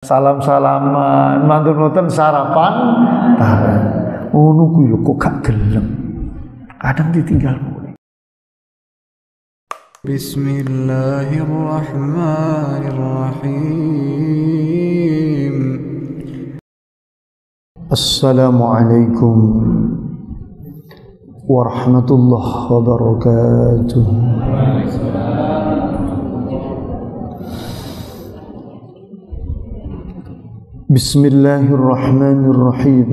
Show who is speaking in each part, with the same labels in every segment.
Speaker 1: salam-salaman, mantun-mantun sarapan bareng. Ngono kuwi lho kok gak gelem. Kadang ditinggal mulai. Bismillahirrahmanirrahim. Assalamualaikum warahmatullahi wabarakatuh. Bismillahirrahmanirrahim.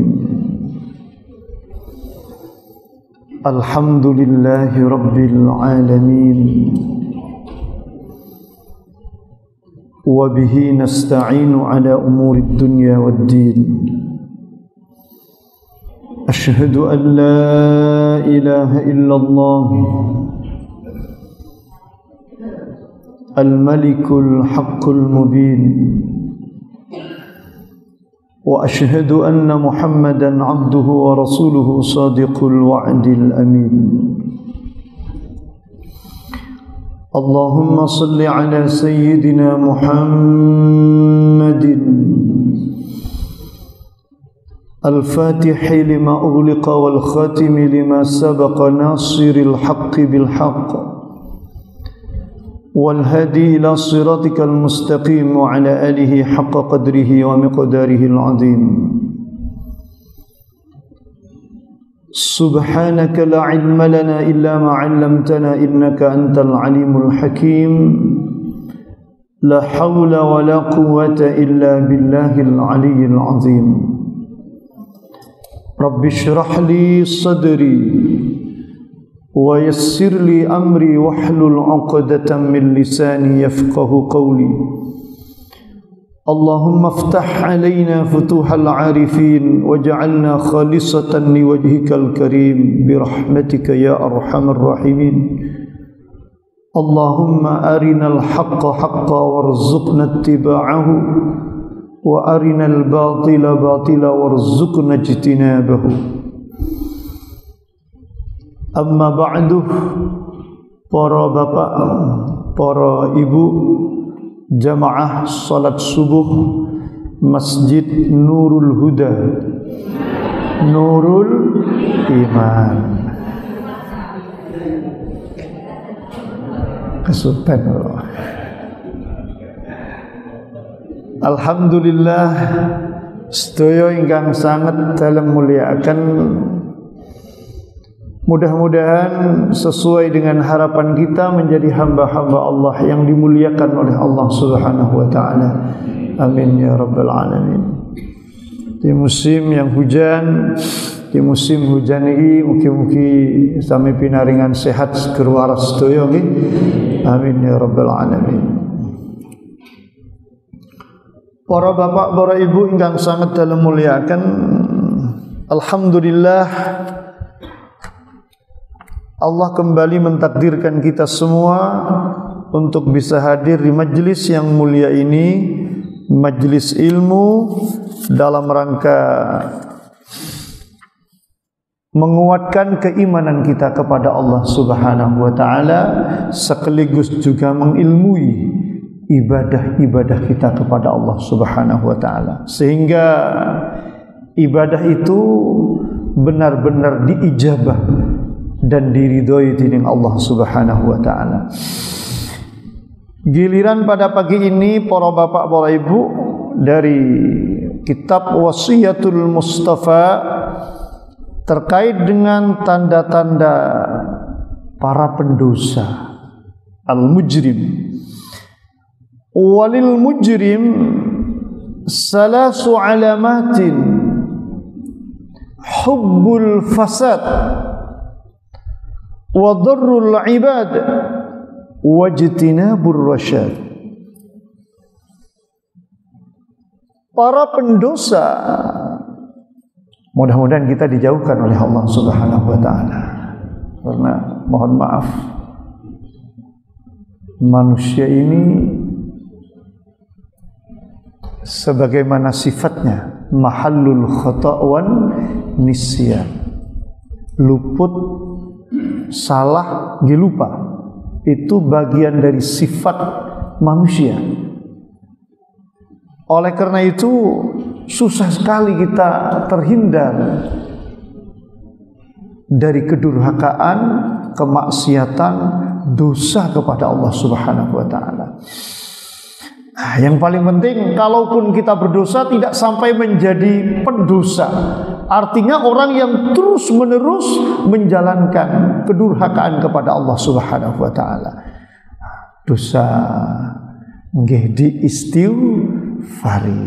Speaker 1: Alhamdulillahi rabbil alamin. Wa bihi nasta'inu ala umuri dunya waddin. Ashhadu an la ilaha illallah al-malikul haqqul mubin. وأشهد أن محمدًا عبده ورسوله صادق الوعد الأمين. اللهم صل على سيدنا محمد الفاتح لما أغلق والخاتم لما سبق ناصر الحق بالحق والهادي إلى صراطك المستقيم وعلى آله حق قدره ومقداره العظيم. سبحانك لا علم لنا إلا ما علمتنا إنك أنت العليم الحكيم. لا حول ولا قوة إلا بالله العلي العظيم. رب اشرح لي صدري ويسر لي أمري واحلل عقدة من لساني يفقه قولي. اللهم افتح علينا فتوح العارفين واجعلنا خالصة لوجهك الكريم برحمتك يا أرحم الراحمين. اللهم أرنا الحق حقا وارزقنا اتباعه وأرنا الباطل باطلا وارزقنا اجتنابه. Amma ba'du, para bapak, para ibu, jamaah salat subuh Masjid Nurul Huda, Nurul Iman. Kesupen Allah. Alhamdulillah, sedaya ingkang sangat dalam muliakan. Mudah-mudahan sesuai dengan harapan kita menjadi hamba-hamba Allah yang dimuliakan oleh Allah Subhanahu wa taala. Amin ya rabbal alamin. Di musim yang hujan, di musim hujan ini mugi-mugi sami pinaringan sehat seger waras sedaya nggih. Amin ya rabbal alamin. Para bapak, para ibu ingkang sangat dalam muliakan, alhamdulillah Allah kembali mentakdirkan kita semua untuk bisa hadir di majlis yang mulia ini, majlis ilmu dalam rangka menguatkan keimanan kita kepada Allah Subhanahu wa taala, sekaligus juga mengilmui ibadah-ibadah kita kepada Allah Subhanahu wa taala, sehingga ibadah itu benar-benar diijabah dan diridhoi dening Allah Subhanahu wa taala. Giliran pada pagi ini para bapak, para ibu, dari kitab Wasiyatul Mustafa terkait dengan tanda-tanda para pendosa, al-mujrim. Walil mujrim salasu alamatin hubbul fasad wa dharrul ibad wajtinabur rasyad. Para pendosa, mudah-mudahan kita dijauhkan oleh Allah Subhanahu wa taala. Karena mohon maaf, manusia ini sebagaimana sifatnya mahallul khata' wan nisyan, luput, salah, lupa. Itu bagian dari sifat manusia. Oleh karena itu susah sekali kita terhindar dari kedurhakaan, kemaksiatan, dosa kepada Allah Subhanahu wa taala. Yang paling penting, kalaupun kita berdosa tidak sampai menjadi pendosa. Artinya orang yang terus-menerus menjalankan kedurhakaan kepada Allah Subhanahu wa taala. Dosa nggih diistighfari,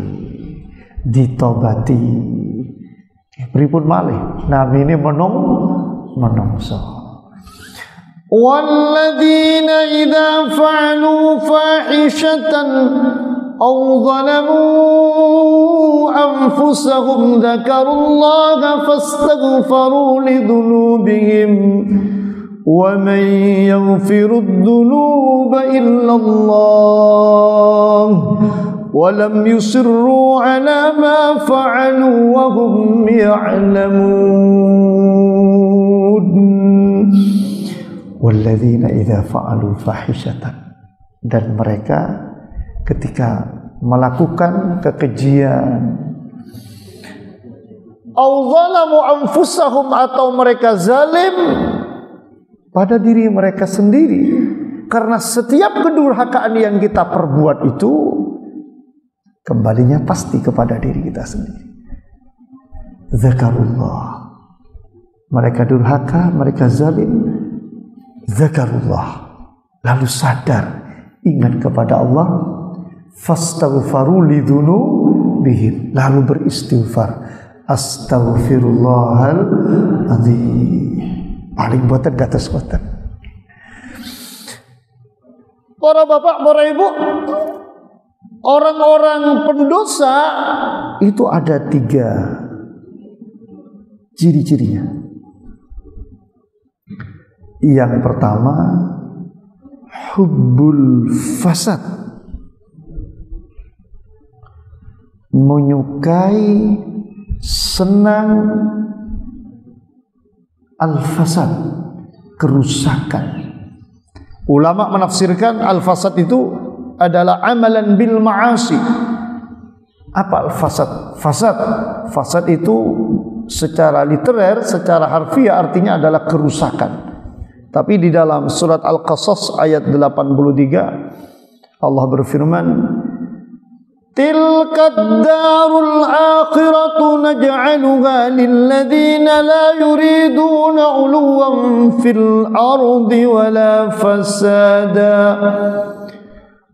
Speaker 1: ditobati. Pripun malih namine menungso. Walladzina idza fa'alu fahishatan aw zalamu anfusahum dzakarullaha fastaghfiru lidzunubihim wa man yaghfirud dzunuba illallah wa lam yusirru ala ma fa'alu wa hum ya'lamun. Walladzina idza fa'alu fahishatan, dan mereka ketika melakukan kekejian, au zalamu anfusahum, atau mereka zalim pada diri mereka sendiri, karena setiap kedurhakaan yang kita perbuat itu kembalinya pasti kepada diri kita sendiri. Zakarullah, mereka durhaka, mereka zalim, zakarullah, lalu sadar, ingat kepada Allah, fastaghfaru lidzunubihim, lalu beristighfar, astaghfirullahal adzim, paling boten gatos boten. Para bapak, para ibu, orang-orang pendosa itu ada 3 ciri-cirinya. Yang pertama, hubbul fasad, menyukai, senang al-fasad, kerusakan. Ulama menafsirkan al-fasad itu adalah amalan bil ma'asi. Apa al-fasad? Fasad itu secara literer, secara harfiah artinya adalah kerusakan. Tapi di dalam surat Al-Qasas ayat 83 Allah berfirman, tilkad darul akhiratu naj'aluha lilladzina la yuriduna 'uluwan fil ardi wala fasada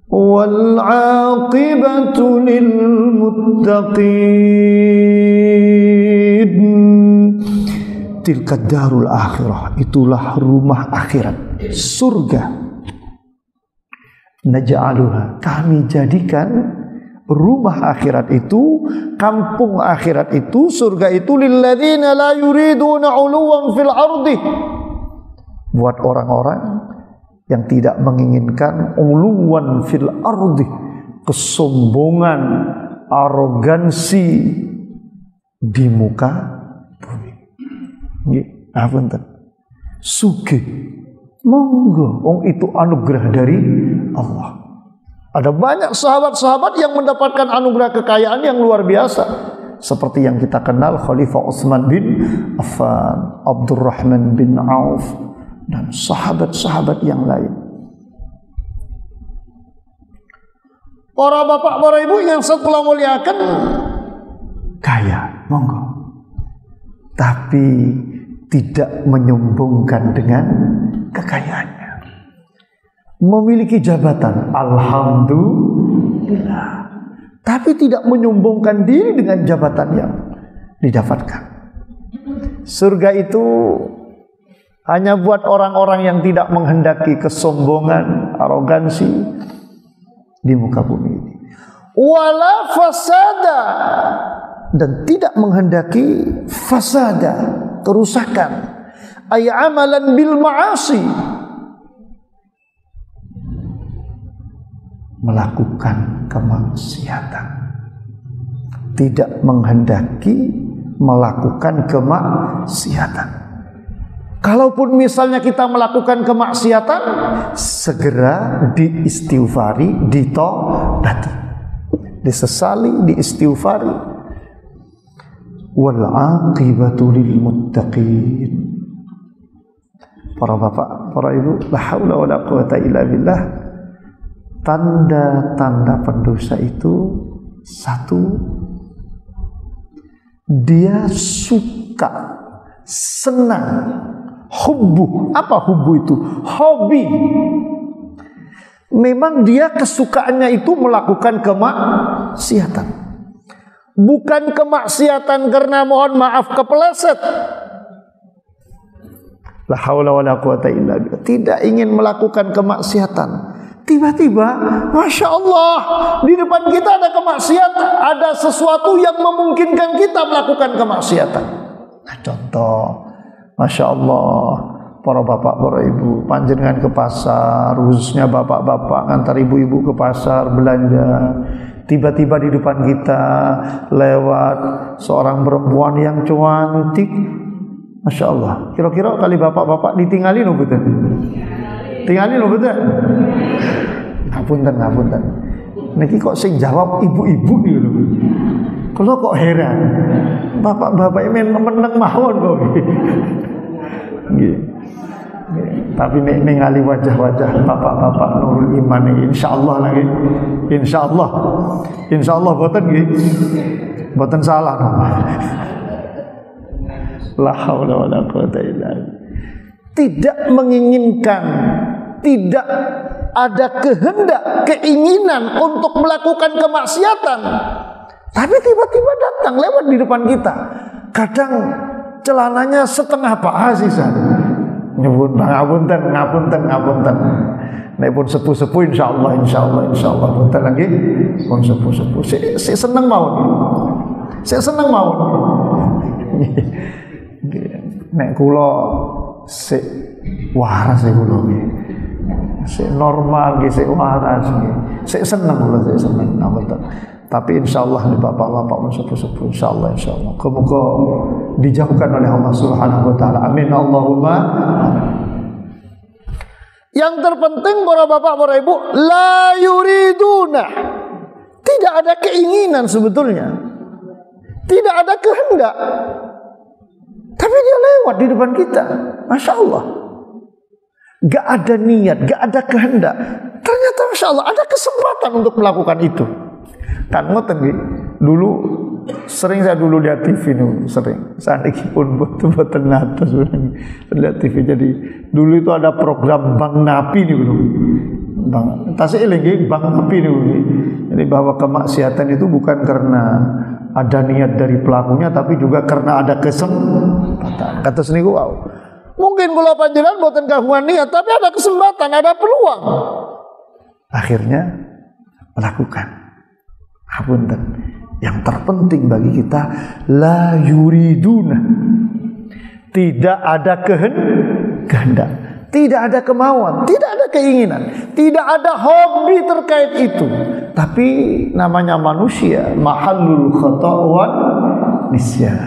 Speaker 1: wal 'aqibatu lil muttaqin. Tilkad darul akhirah, itulah rumah akhirat, surga. Naj'aluha, kami jadikan rumah akhirat itu, kampung akhirat itu, surga itu, lilladzina la yuriduna 'uluwan fil ardi, buat orang-orang yang tidak menginginkan 'uluwan fil ardi, kesombongan, arogansi di muka bumi. Nggih, apunten. Sugih, monggo, wong itu anugerah dari Allah. Ada banyak sahabat-sahabat yang mendapatkan anugerah kekayaan yang luar biasa, seperti yang kita kenal Khalifah Utsman bin Affan, Abdurrahman bin Auf, dan sahabat-sahabat yang lain. Para bapak, para ibu yang saya telah muliakan, kaya, monggo, tapi tidak menyombongkan dengan kekayaannya. Memiliki jabatan, alhamdulillah, tapi tidak menyombongkan diri dengan jabatan yang didapatkan. Surga itu hanya buat orang-orang yang tidak menghendaki kesombongan, arogansi di muka bumi ini. Wala fasada, dan tidak menghendaki fasada, kerusakan, ay amalan bil ma'asi, melakukan kemaksiatan, tidak menghendaki melakukan kemaksiatan. Kalaupun misalnya kita melakukan kemaksiatan, segera diistighfari, ditobati. disesali, diistighfari. Wal aqibatu lil muttaqin. Para bapak, para ibu, la haula wala quwata illa billah. Tanda-tanda pendosa itu satu, dia suka, senang, hubbu. Apa hubbu itu? Hobi. Memang dia kesukaannya itu melakukan kemaksiatan. Bukan kemaksiatan karena mohon maaf kepeleset. La haula wala quwata illa billah. Tidak ingin melakukan kemaksiatan. Tiba-tiba, Masya Allah, di depan kita ada kemaksiatan. Ada sesuatu yang memungkinkan kita melakukan kemaksiatan. Nah, contoh, Masya Allah, para bapak, para ibu, panjenengan ke pasar, khususnya bapak-bapak, ngantar ibu-ibu ke pasar belanja. Tiba-tiba di depan kita lewat seorang perempuan yang cantik. Masya Allah. Kira-kira kali bapak-bapak ditinggalin betul? Tinggalin betul? Ngapunten. Niki kok sing jawab ibu-ibu nih lho. Kalau kok heran. Bapak-bapak ini meneng mawon kok. Nggih. Tapi ningali wajah-wajah bapak-bapak nurul iman ini insyaallah lagi. Insyaallah boten nggih. Boten salah. La haula wala quwata illa billah. Tidak menginginkan, tidak ada kehendak, keinginan untuk melakukan kemaksiatan. Tapi tiba-tiba datang lewat di depan kita. Kadang celananya setengah paha sisa. Nyebut ngapunten. Nek pun sepuh-sepuh insyaallah. Boten lagi pun sepuh-sepuh. Saya seneng mawon. Nek kula sik waras e kula nggih. Sik normal nggih, sik waras nggih. Sik seneng kula, sik seneng ngapunten. Tapi insyaallah nih bapak-bapak sepuh-sepuh insyaallah. Semoga dijauhkan oleh Allah Subhanahu wa taala. Amin Allahumma amin. Yang terpenting para bapak, para ibu, la yuriduna. Tidak ada keinginan sebetulnya. Tidak ada kehendak. Tapi dia lewat di depan kita. Masya Allah. Gak ada niat, gak ada kehendak. Ternyata Masya Allah ada kesempatan untuk melakukan itu. Kan ngoten nggih. Dulu sering saya lihat TV nih, sering. Saniki pun boten nate sebenarnya lihat TV. Jadi dulu itu ada program Bank Napi nih dulu. Bang, tasih eling nggih Bank Napi nih. Jadi bahwa kemaksiatan itu bukan karena ada niat dari pelakunya, tapi juga karena ada kesempatan. Kata seniku, wow. Mungkin kula panjenengan boten kagungan niat, tapi ada kesempatan, ada peluang. Akhirnya melakukan. Apunten. Yang terpenting bagi kita, la yuriduna. Tidak ada kehendak, tidak ada kemauan, tidak ada keinginan, tidak ada hobi terkait itu. Tapi namanya manusia, mahallul khata' wan nisyan.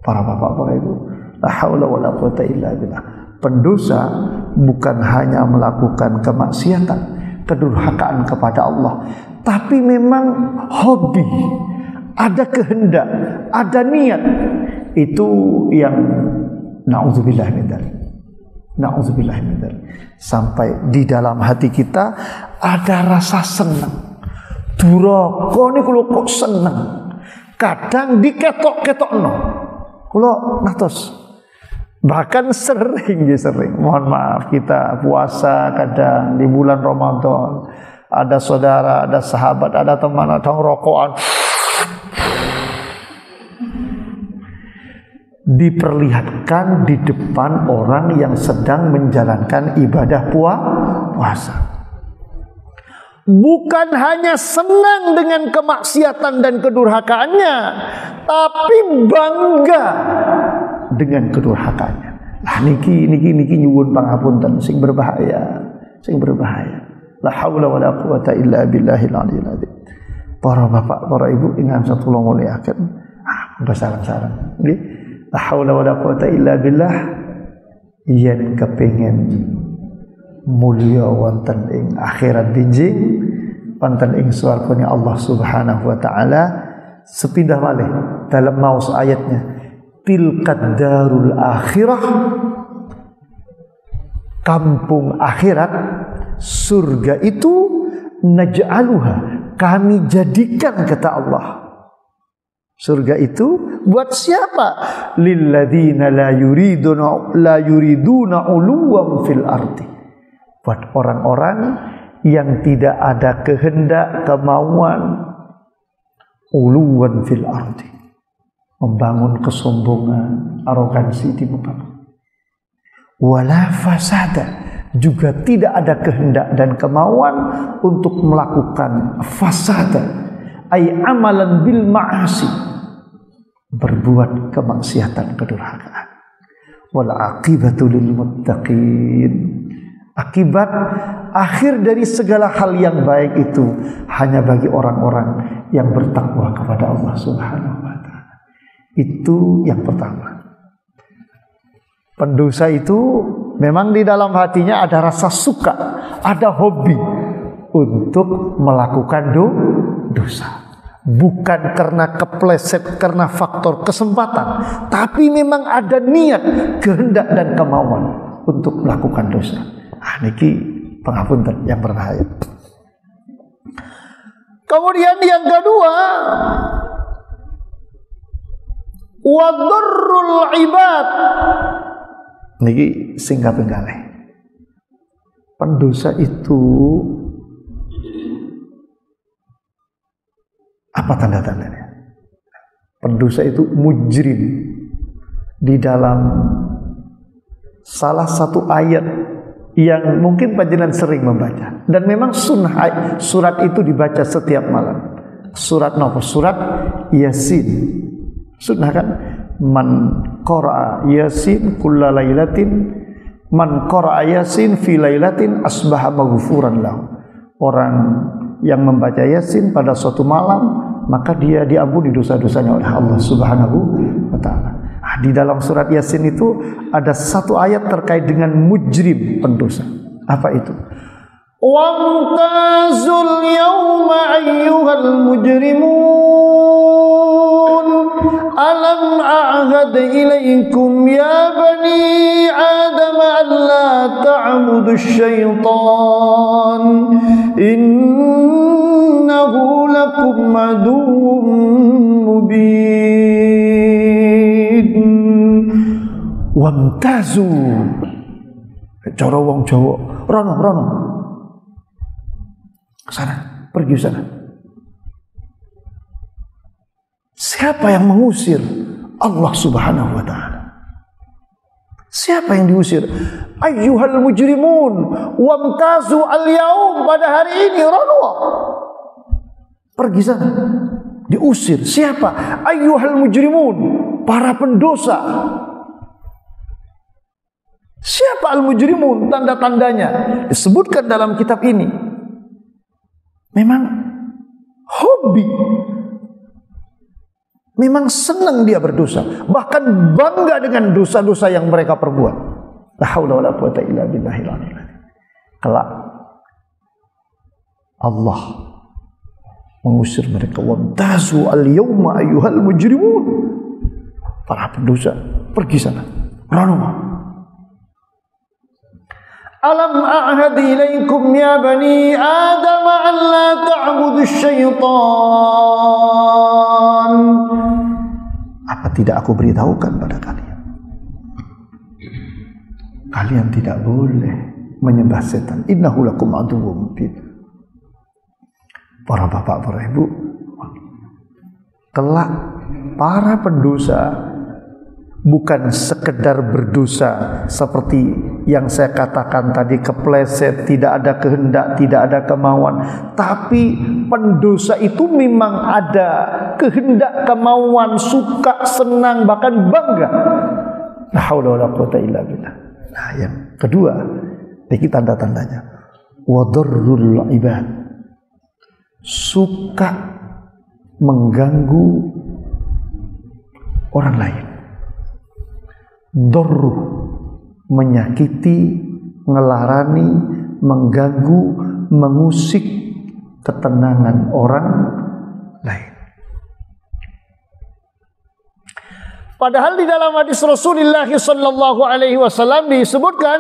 Speaker 1: Para bapak, para ibu, la haula wala quwata illa billah. Pendosa bukan hanya melakukan kemaksiatan, kedurhakaan kepada Allah, tapi memang hobi, ada kehendak, ada niat. Itu yang na'udzubillah min dzalik. Na'udzubillah min dzalik. Sampai di dalam hati kita ada rasa senang. Duraka niku kok seneng. Kadang diketok-ketokno. Kula ngatos. Bahkan sering. Mohon maaf, kita puasa kadang di bulan Ramadan. Ada saudara, ada sahabat, ada teman, ada rokokan. Diperlihatkan di depan orang yang sedang menjalankan ibadah puasa. Bukan hanya senang dengan kemaksiatan dan kedurhakaannya, tapi bangga dengan kedurhakaannya. Nah niki nyuwun pangapunten sing berbahaya. La haula wala quwata illa billahil aliyil azim. Para bapak, para ibu ingkang satula mulyakaken. Sareng-sareng nggih. La haula wala quwata illa billah. Yen kepengin mulya wonten ing akhirat binjing, wonten ing swargane Allah Subhanahu wa taala. Sepindah malih dalam maus ayatnya, tilkad darul akhirah, kampung akhirat, surga itu naj'aluha, kami jadikan, kata Allah. Surga itu buat siapa? Lilladzina la yuriduna uluwan fil ardi, buat orang-orang yang tidak ada kehendak, kemauan uluwan fil ardi, membangun kesombongan, arogansi di muka. Wala fasada, juga tidak ada kehendak dan kemauan untuk melakukan fasada, ay amalan bil ma'asi, berbuat kemaksiatan, kedurhakaan. Wal aqibatu lil muttaqin, akibat akhir dari segala hal yang baik itu hanya bagi orang-orang yang bertakwa kepada Allah Subhanahu wa taala. Itu yang pertama. Pendosa itu memang di dalam hatinya ada rasa suka, ada hobi untuk melakukan dosa. Bukan karena kepleset, karena faktor kesempatan, tapi memang ada niat, kehendak dan kemauan untuk melakukan dosa. Niki pengapunten yang berbahaya. Kemudian yang kedua, wadurrul ibad. Niki singkat penggalih. Pendosa itu apa tanda-tandanya? Pendosa itu mujrim. Di dalam salah satu ayat yang mungkin panjenengan sering membaca, dan memang sunnah surat itu dibaca setiap malam. Surat nopo? Surat Yasin. Sunnah kan? Man qara'a Yasin kulla lailatin, man qara'a Yasin fi lailatin asbaha maghfuran lahu. Orang yang membaca Yasin pada suatu malam, maka dia diampuni dosa-dosanya oleh Allah Subhanahu wa taala. Di dalam surat Yasin itu ada satu ayat terkait dengan mujrim, pendosa. Apa itu? Wamtazul yawma ayyuhal mujrimun alam a'had ilaikum ya bani adam alla ta'budu syaitan innahu lakum aduwwun mubin. Wamtazu, cara wong Jawa, rono sana, pergi sana. Siapa yang mengusir? Allah Subhanahu wa taala. Siapa yang diusir? Ayyuhal mujrimun wamtazu al-yaum, pada hari ini rono, pergi sana. Diusir. Siapa? Ayyuhal mujrimun, para pendosa. Siapa al-mujrimun? Tanda-tandanya disebutkan dalam kitab ini. Memang hobi, memang senang dia berdosa, bahkan bangga dengan dosa-dosa yang mereka perbuat. La haula wala quwata illa billahil aliyyil azim. Kelak Allah mengusir mereka. Wamtazu al-yawma ayyuhal mujrimun, para pendosa, pergi sana. Rano. Alam a'had ilaikum ya bani Adam an la ta'budu syaitan. Apa tidak aku beritahukan pada kalian? Kalian tidak boleh menyembah setan. Innahu lakum aduwwun mubin. Para bapak, para ibu, kelak para pendosa bukan sekedar berdosa seperti yang saya katakan tadi, kepleset, tidak ada kehendak, tidak ada kemauan, tapi pendosa itu memang ada kehendak, kemauan, suka, senang, bahkan bangga. La haula wala quwata illa billah. Nah, yang kedua, ini tanda-tandanya. Wadarrul ibad, suka mengganggu orang lain. Dorru, menyakiti, ngelarani, mengganggu, mengusik ketenangan orang lain. Padahal di dalam hadis Rasulullah sallallahu alaihi wasallam disebutkan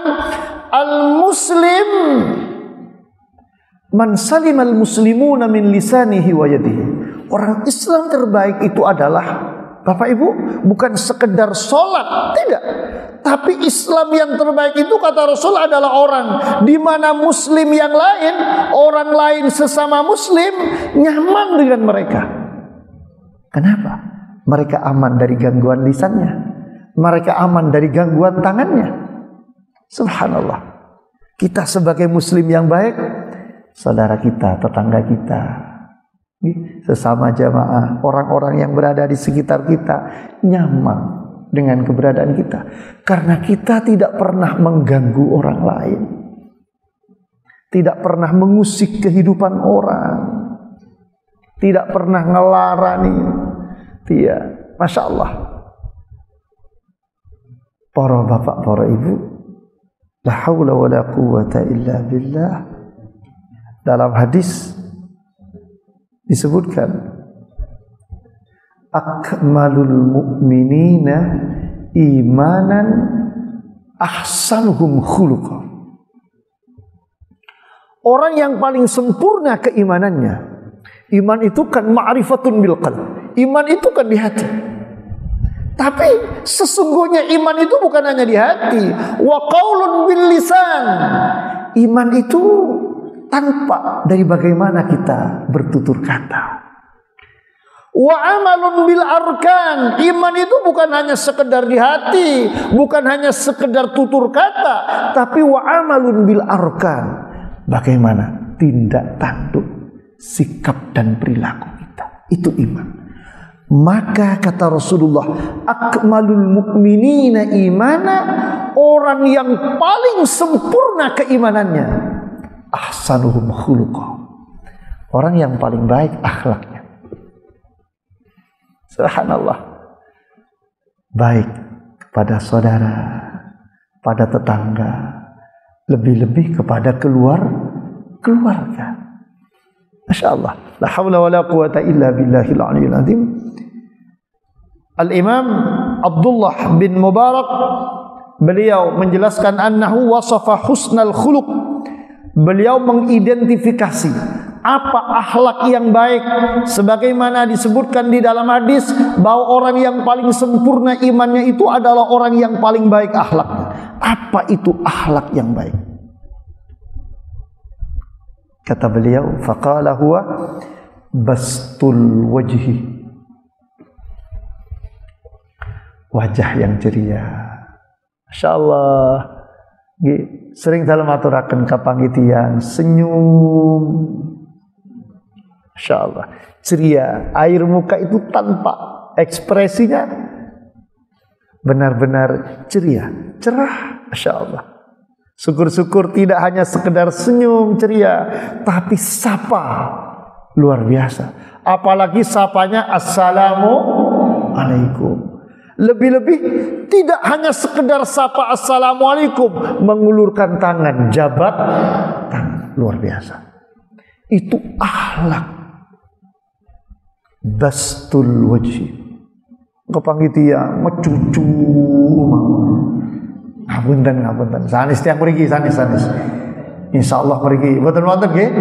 Speaker 1: al-muslim man salimal muslimuna min lisanihi wa yadihi. Orang Islam terbaik itu adalah, Bapak Ibu, bukan sekedar sholat, tidak. Tapi Islam yang terbaik itu kata Rasul adalah orang di mana muslim yang lain, orang lain sesama muslim nyaman dengan mereka. Kenapa? Mereka aman dari gangguan lisannya, mereka aman dari gangguan tangannya. Subhanallah. Kita sebagai muslim yang baik, saudara kita, tetangga kita, sesama jamaah, orang-orang yang berada di sekitar kita nyaman dengan keberadaan kita, karena kita tidak pernah mengganggu orang lain, tidak pernah mengusik kehidupan orang, tidak pernah ngelarani. Iya, Masya Allah. Para bapak, para ibu, la haula wa la quwwata illa billah. Dalam hadis disebutkan akmalul mu'minina imanan ahsanuhum khuluqa. Orang yang paling sempurna keimanannya, iman itu kan ma'rifatun bil qalb. Iman itu kan di hati. Tapi sesungguhnya iman itu bukan hanya di hati. Wa qaulun bil lisan. Iman itu tanpa dari bagaimana kita bertutur kata. Wa amalun bil arkan. Iman itu bukan hanya sekedar di hati, bukan hanya sekedar tutur kata, tapi wa amalun bil arkan. Bagaimana tindak tanduk, sikap dan perilaku kita. Itu iman. Maka kata Rasulullah, akmalul mu'minina imana, orang yang paling sempurna keimanannya, ahsanuhum khuluqa, orang yang paling baik akhlaknya. Subhanallah. Baik kepada saudara, pada tetangga, lebih-lebih kepada keluarga. Masya Allah. La hawla wa la quwata illa billahil aliyyil azim. Al-Imam Abdullah bin Mubarak, beliau menjelaskan annahu wasafa husnal khuluq. Beliau mengidentifikasi apa akhlak yang baik, sebagaimana disebutkan di dalam hadis bahwa orang yang paling sempurna imannya itu adalah orang yang paling baik akhlaknya. Apa itu akhlak yang baik? Kata beliau, faqala huwa bastul wajhi, wajah yang ceria. Masya Allah. Sering dalam aturakan kapangitian senyum. Masya Allah. Ceria. Air muka itu tanpa ekspresinya benar-benar ceria, cerah. Masya Allah. Syukur-syukur tidak hanya sekedar senyum ceria, tapi sapa luar biasa. Apalagi sapanya assalamualaikum. Lebih-lebih tidak hanya sekedar sapa assalamualaikum, mengulurkan tangan, jabat tangan, luar biasa. Itu akhlak. Bastul wajhi. Kepanggitia mecucu. Ngapunten. Sanis tiang mriki, sanis. Insyaallah mriki. Boten wonten nggih?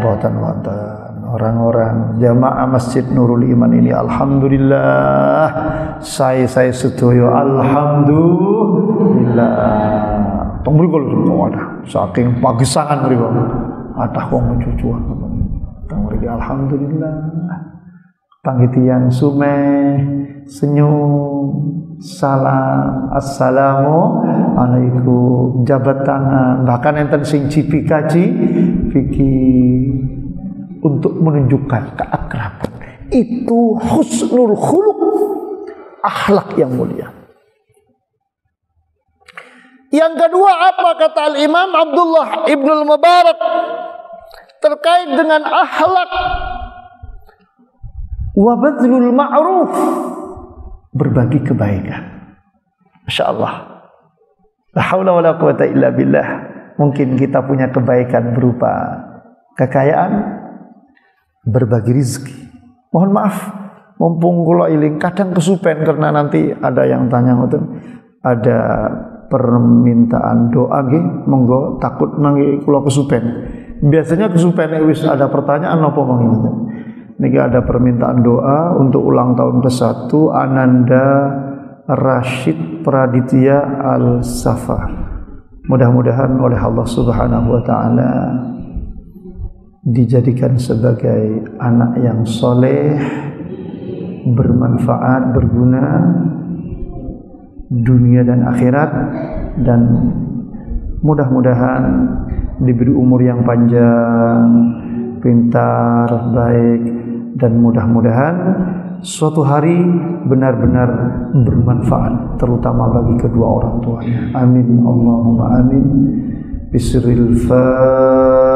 Speaker 1: Boten wonten. Orang-orang jamaah Masjid Nurul Iman ini alhamdulillah, saya sedaya alhamdulillah. Tong mriku ada saking pagesangan mriku. Atah wong mecucuan. Tong mriki alhamdulillah. Panggitian sumeh, senyum, salam, assalamualaikum, jabat tangan, bahkan enten sing cipikaci fikih untuk menunjukkan keakraban. Itu husnul khuluq, akhlak yang mulia. Yang kedua apa kata Al-Imam Abdullah Ibnul Mubarak terkait dengan akhlak? Wa badlul ma'ruf, berbagi kebaikan. Masya Allah. La haula wa la quwata illa billah. Mungkin kita punya kebaikan berupa kekayaan, berbagi rezeki. Mohon maaf, mumpung kula iling kadang kesupen karena nanti ada yang tanya ngoten, ada permintaan doa nggih, monggo takut nangge kula kesupen. Biasanya kesupen wis ada pertanyaan apa mangke ngoten. Niki ada permintaan doa untuk ulang tahun ke-1 Ananda Rashid Praditya Al-Safa. Mudah-mudahan oleh Allah Subhanahu wa taala dijadikan sebagai anak yang soleh, bermanfaat, berguna dunia dan akhirat, dan mudah-mudahan diberi umur yang panjang, pintar, baik, dan mudah-mudahan suatu hari benar-benar bermanfaat, terutama bagi kedua orang tuanya. Amin Allahumma amin. Bismillahil Fatihah.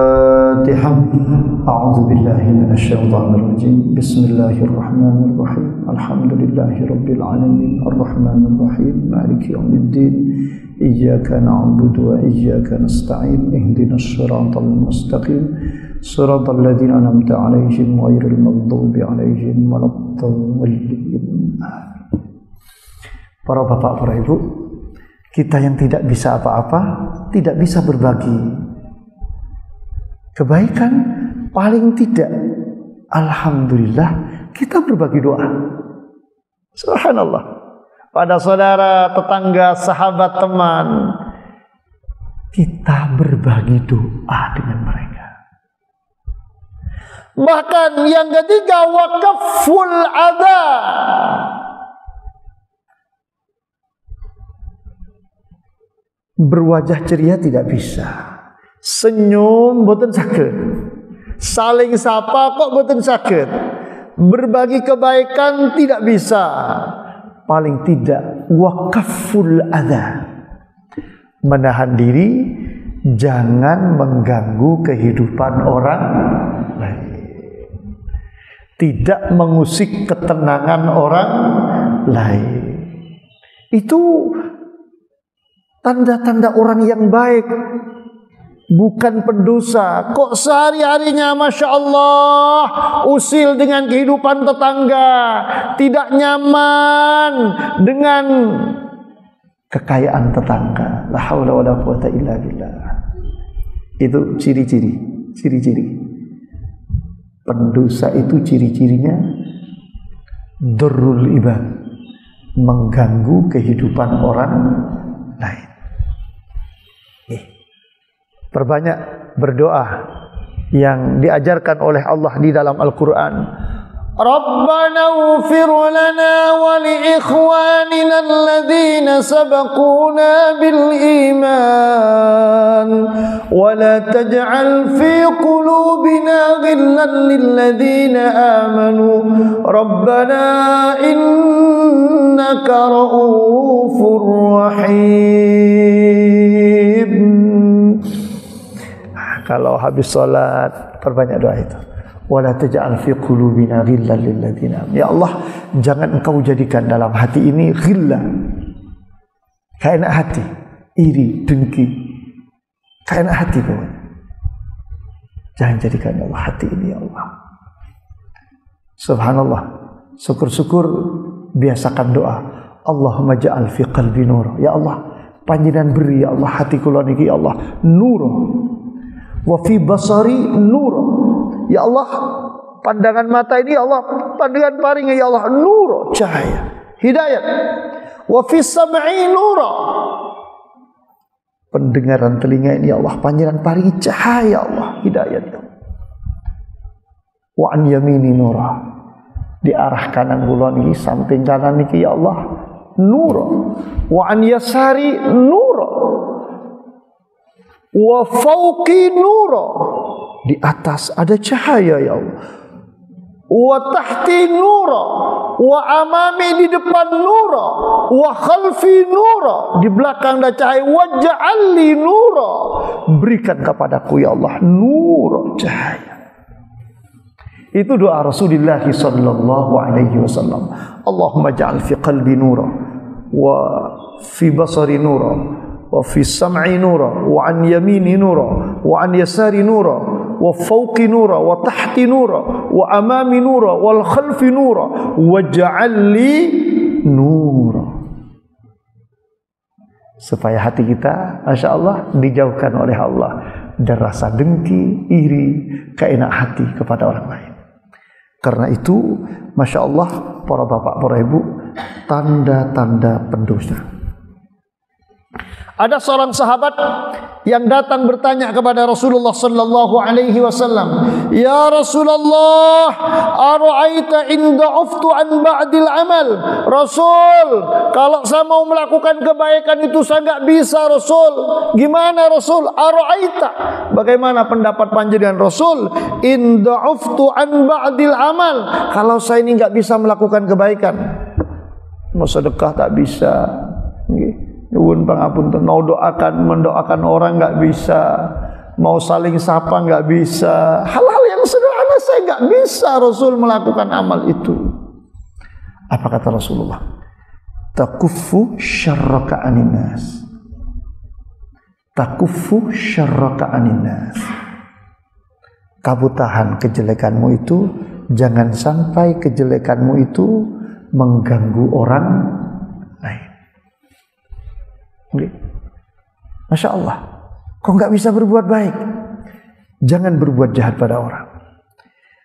Speaker 1: A'udzu billahi minasyaitonir rajim. Bismillahirrahmanirrahim. Alhamdulillahirabbil alamin. Arrahmanir rahim. Maliki yaumiddin. Iyyaka na'budu wa iyyaka nasta'in. Ihdinas siratal mustaqim. Siratal ladzina an'amta 'alaihim ghairil maghdubi 'alaihim waladdallin. Para bapak, para ibu, kita yang tidak bisa apa-apa, tidak bisa berbagi kebaikan, paling tidak alhamdulillah kita berbagi doa. Subhanallah. Pada saudara, tetangga, sahabat, teman, kita berbagi doa dengan mereka. Bahkan yang ketiga, wakaful adha. Berwajah ceria tidak bisa, senyum boten saged, saling sapa kok boten saged, berbagi kebaikan tidak bisa, paling tidak wakaful adha, menahan diri jangan mengganggu kehidupan orang lain, tidak mengusik ketenangan orang lain. Itu tanda-tanda orang yang baik, bukan pendosa. Kok sehari-harinya Masya Allah usil dengan kehidupan tetangga, tidak nyaman dengan kekayaan tetangga. La haula wala quwata illa billah. Itu ciri-ciri pendosa. Itu ciri-cirinya darrul ibad, mengganggu kehidupan orang lain. Perbanyak berdoa yang diajarkan oleh Allah di dalam Al-Quran. Rabbana ighfir lana wa li ikhwanina alladhina sabaquna bil iman wa la taj'al fi qulubina ghillan lil ladzina amanu rabbana innaka ra'ufur rahim. Kalau habis sholat perbanyak doa itu. Wala taj'al fi qulubina ghillan lil ladzina. Ya Allah, jangan Engkau jadikan dalam hati ini ghillah, kayak enak hati, iri, dengki, kayak enak hati pokoknya. Jangan jadikan ya Allah hati ini, ya Allah. Subhanallah. Syukur-syukur biasakan doa. Allahumma ja'al fi qalbi nur. Ya Allah, panjenengan beri ya Allah hati kula niki ya Allah nur. Wa fi basari nur. Ya Allah, pandangan mata ini ya Allah, pandangan paring ya Allah nur, cahaya, hidayat. Wa fi sam'i nur. Pendengaran telinga ini ya Allah, panjenengan paringi cahaya Allah, hidayat. Wa an yamini nur. Di arah kanan kula niki, samping kanan niki ya Allah nur. Wa an yasari nur. Wa fauqi nur. Di atas ada cahaya ya Allah. Wa tahti nur. Wa amami, di depan nur. Wa khalfi nur. Di belakang ada cahaya. Wa ja'alli nur. Berikan kepadaku ya Allah nur, cahaya. Itu doa Rasulullah sallallahu alaihi wasallam. Allahumma ja'al fi qalbi nur wa fi basari nur wa fi sam'i nur wa an yamini nur wa an yasari nur wa fawqi nura, wa tahti nura, wa amami nura, wal khalfi nura, waj'al li nura. Supaya hati kita, Masya Allah, dijauhkan oleh Allah dari rasa dengki, iri, keenak hati kepada orang lain. Karena itu, Masya Allah, para bapak, para ibu, tanda-tanda pendosa. Ada seorang sahabat yang datang bertanya kepada Rasulullah sallallahu alaihi wasallam, "Ya Rasulullah, ara'aita in da'uftu an ba'dil amal?" Rasul, kalau saya mau melakukan kebaikan itu saya enggak bisa, Rasul. Gimana, Rasul? Ara'aita, bagaimana pendapat panjenengan, Rasul? In da'uftu an ba'dil amal, kalau saya ini enggak bisa melakukan kebaikan. Mau sedekah tak bisa. Nyuwun pangapunten, mau mendoakan orang nggak bisa, mau saling sapa nggak bisa, hal-hal yang sederhana saya nggak bisa, Rasul, melakukan amal itu. Apa kata Rasulullah? Takuffu syarraka anin nas. Takuffu syarraka anin nas. Kamu tahan kejelekanmu itu, jangan sampai kejelekanmu itu mengganggu orang lain. Masya Allah, kok nggak bisa berbuat baik? Jangan berbuat jahat pada orang.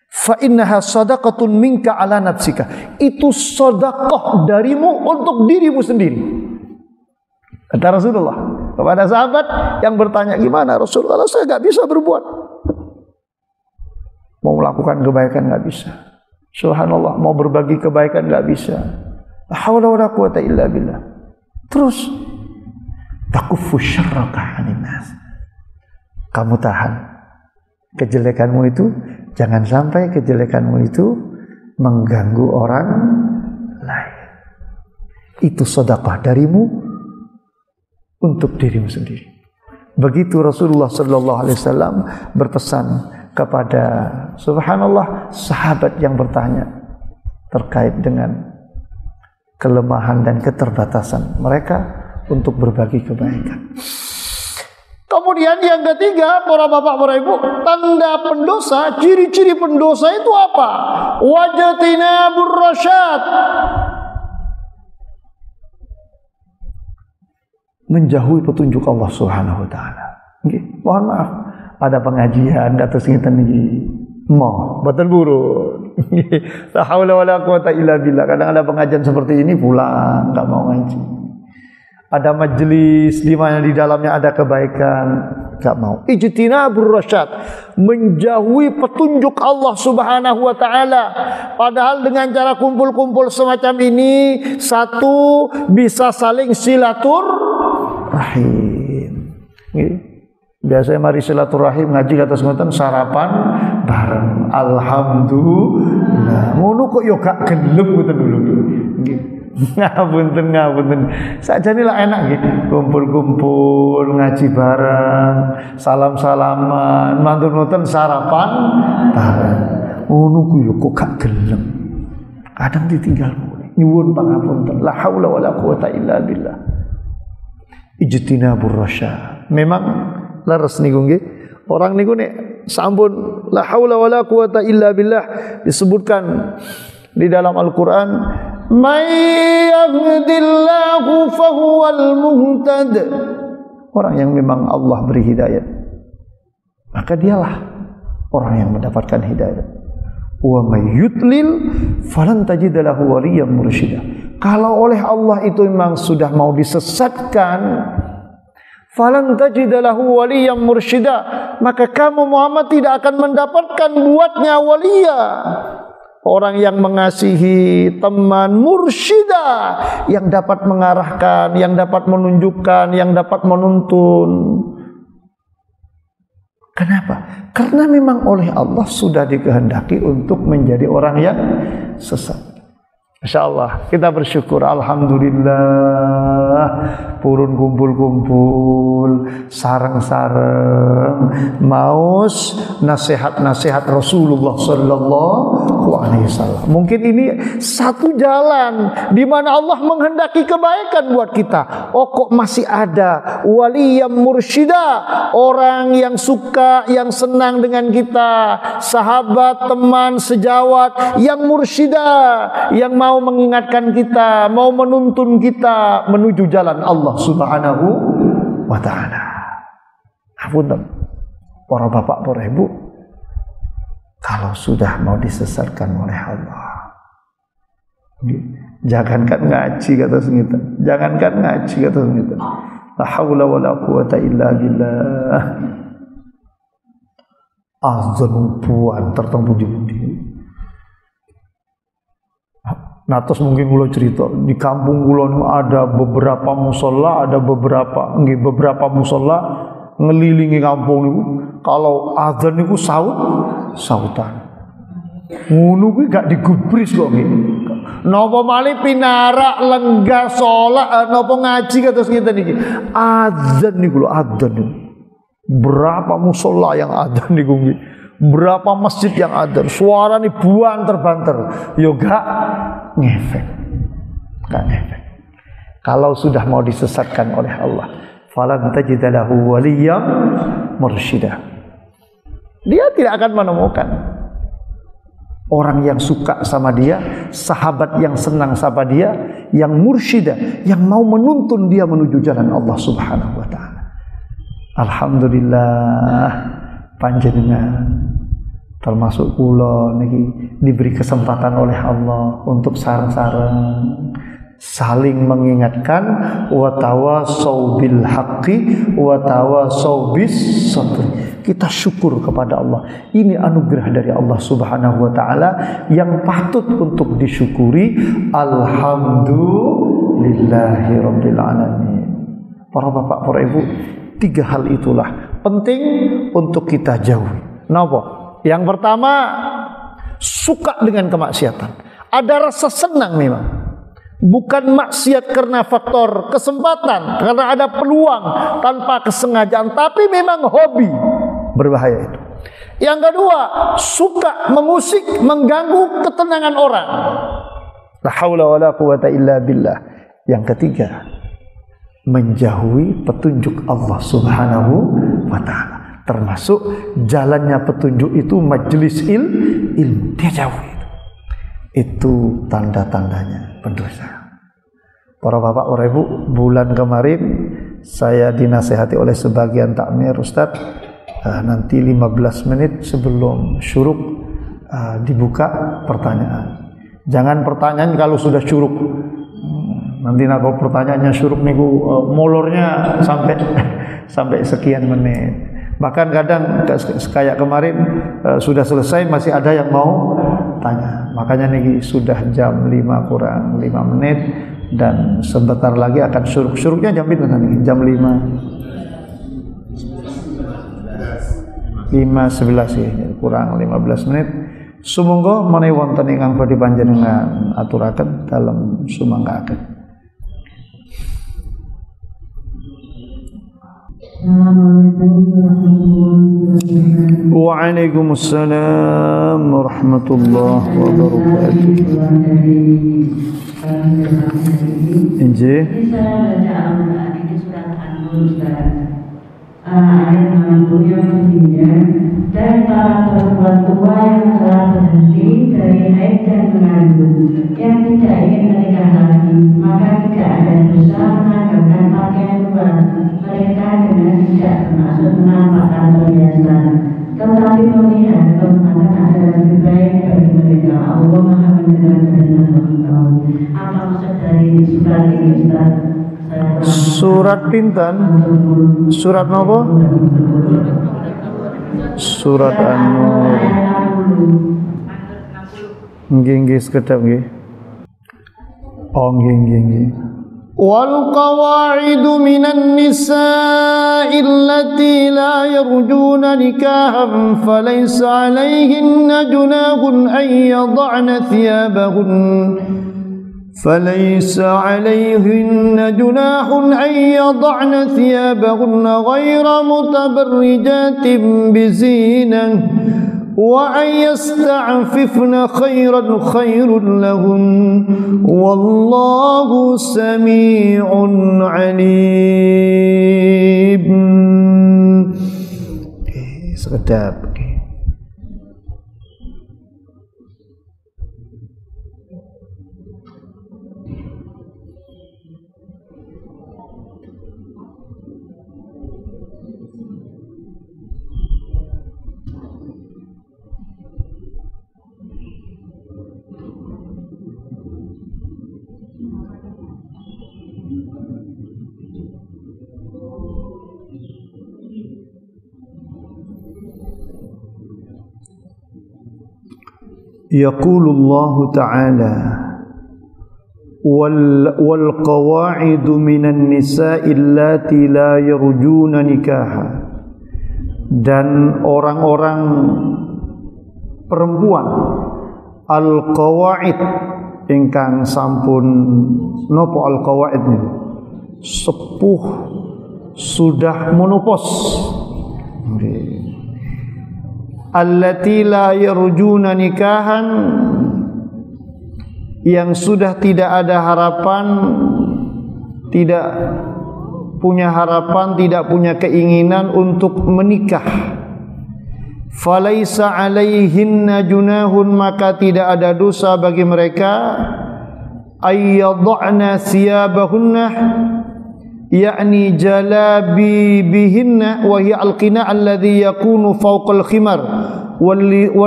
Speaker 1: Fa innaha sadaqatun minka ala nafsika. Itu sedekah darimu untuk dirimu sendiri. Kata Rasulullah kepada sahabat yang bertanya, gimana Rasul, kalau saya nggak bisa berbuat, mau melakukan kebaikan nggak bisa. Subhanallah, mau berbagi kebaikan nggak bisa. La haula wala quwata illa billah. Terus takuffu syarraka anin nas. Kamu tahan kejelekanmu itu, jangan sampai kejelekanmu itu mengganggu orang lain. Itu sedekah darimu untuk dirimu sendiri. Begitu Rasulullah sallallahu alaihi wasallam berpesan kepada, subhanallah, sahabat yang bertanya terkait dengan kelemahan dan keterbatasan mereka untuk berbagi kebaikan. Kemudian yang ketiga, para bapak, para ibu, tanda pendosa, ciri-ciri pendosa itu apa? Wajatinabur rasyad. Menjauhi petunjuk Allah Subhanahu wa taala. Nggih, mohon maaf, ada pengajian kados ngeten iki. Mau betul buruk. La haula wala quwata illa billah. Kadang ada pengajian seperti ini pulang enggak mau ngaji. Ada majelis di mana di dalamnya ada kebaikan, enggak mau. Ijtinabur rasyad, menjauhi petunjuk Allah Subhanahu wa taala. Padahal dengan cara kumpul-kumpul semacam ini, satu, bisa saling silaturahim. Biasanya mari silaturahim ngaji kata semutan sarapan bareng. Alhamdulillah. Ngono kok yo gak gelem ngoten dulu. Nggih. Ngapunten. Sakjane lah enak nggih. Kumpul-kumpul ngaji bareng, salam-salaman, mantun-mantun sarapan bareng. Ngono ku yo kok gak gelem. Kadang ditinggal mulai. Nyuwun pangapunten. La haula wala quwata illa billah. Ijtinabur rasyad. Memang leres niku nggih. Orang niku nek sampun la haula wala quwata illa billah disebutkan di dalam Al-Qur'an, may yahdillahu fahuwal muhtad. Orang yang memang Allah beri hidayah, maka dialah orang yang mendapatkan hidayah. Wa may yudlil falan tajid lahu waliyyan mursyida. Kalau oleh Allah itu memang sudah mau disesatkan, falan tajid lahu waliyyan mursyida, maka kamu Muhammad tidak akan mendapatkan buatnya waliya, orang yang mengasihi, teman mursyida, yang dapat mengarahkan, yang dapat menunjukkan, yang dapat menuntun. Kenapa? Karena memang oleh Allah sudah dikehendaki untuk menjadi orang yang sesat. Masya Allah, kita bersyukur. Alhamdulillah, purun kumpul-kumpul, sareng-sareng, maus nasihat-nasihat Rasulullah Sallallahu Alaihi Wasallam. Mungkin ini satu jalan di mana Allah menghendaki kebaikan buat kita. Oh, kok masih ada waliyam mursyida, orang yang suka, yang senang dengan kita, sahabat, teman, sejawat, yang mursyida, yang mau mengingatkan kita, mau menuntun kita menuju jalan Allah Subhanahu wa ta'ala. Apunten, para bapak, para ibu, kalau sudah mau disesatkan oleh Allah, jangankan ngaji kata sengita, jangankan ngaji kata sengita, la haula wala quwata illa billah. Azan puan tertentu di nah, terus mungkin kula cerita di kampung kula ada beberapa musola, ada beberapa musola ngelilingi kampung niku. Kalau azan niku sautan. Ngono kuwi gak digubris kok nggih. Napa malih pinarak lenggah salat napa ngaji kados ngeten niki. Azan niku lho, azan niku. Berapa musola yang azan niku nggih. Berapa masjid yang ada, suara nih banter-banter, yo gak ngefek. Kalau sudah mau disesatkan oleh Allah, falan tajida lahu waliyyan mursyida. Dia tidak akan menemukan orang yang suka sama dia, sahabat yang senang sama dia, yang mursyida, yang mau menuntun dia menuju jalan Allah Subhanahu wa ta'ala. Alhamdulillah, panjenengan termasuk kula niki diberi kesempatan oleh Allah untuk sareng-sareng saling mengingatkan, wa tawasau bil haqqi wa tawasau bis sabr. Kita syukur kepada Allah. Ini anugerah dari Allah Subhanahu wa taala yang patut untuk disyukuri. Alhamdulillahi rabbil alamin. Para bapak, para ibu, 3 hal itulah penting untuk kita jauhi. Napa? Yang pertama, suka dengan kemaksiatan. Ada rasa senang memang. Bukan maksiat karena faktor kesempatan, karena ada peluang tanpa kesengajaan, tapi memang hobi. Berbahaya itu. Yang kedua, suka mengusik, mengganggu ketenangan orang. La haula wala quwata illa billah. Yang ketiga, menjauhi petunjuk Allah Subhanahu wa ta'ala. Termasuk jalannya petunjuk itu majelis ilmu, dia jauh itu tanda-tandanya pendosa. Para bapak, para ibu, bulan kemarin saya dinasehati oleh sebagian takmir, Ustaz, nanti 15 menit sebelum syuruk dibuka pertanyaan. Jangan pertanyaan kalau sudah syuruk. Nanti kalau pertanyaannya syuruk niku molornya sampai sekian menit. Bahkan kadang kayak kemarin sudah selesai masih ada yang mau tanya. Makanya nih sudah jam 5 kurang 5 menit dan sebentar lagi akan syuruk. Syuruknya jam berapa nih? Jam 5:11 ya, kurang 15 menit. Sumangga menawi wonten ingkang badhe panjenengan aturaken dalem sumanggaken. Waalaikumsalam warahmatullahi wabarakatuh. Injih.
Speaker 2: Ayat 60 yang ketiga, dan para perempuan tua yang telah berhenti dari haid dan mengandung yang tidak ingin menikah lagi, maka tidak ada dosa menanggalkan pakaian luar mereka dengan tidak termasuk menampakkan perhiasan, tetapi memihak kehormatan adalah lebih baik bagi mereka. Allah Maha mendengar dan Maha mengetahui. Apa maksud dari surat ini, Ustaz?
Speaker 1: Surat pinten? Surat napa? Surat An-Nur. Nggih sekedap nggih. Oh nggih. Wal qawaidu minan nisa'i allati la yarjuna nikahan falaysa 'alayhinna junahun an yad'na thiyabahun فليس عليهن جناح أن يضعن ثيابهن غير متبرجات بزينة وأن يستعففن خير لهن والله سميع عليم. Sedap. Yaqulullahu ta'ala wal qawaidu minan nisa'i allati la yarjuna nikaha, dan orang-orang perempuan al qawaid ingkang sampun nopo al qawaid niku sepuh sudah menopos, allati la yarjuna nikahan, yang sudah tidak ada harapan, tidak punya harapan, tidak punya keinginan untuk menikah. Falaisa alaihinna junahun, maka tidak ada dosa bagi mereka ayyadhna thiyabahunna, yakni jalabi bihinna wa hiya al-qina' alladhi yakunu fawqa al-khimar wal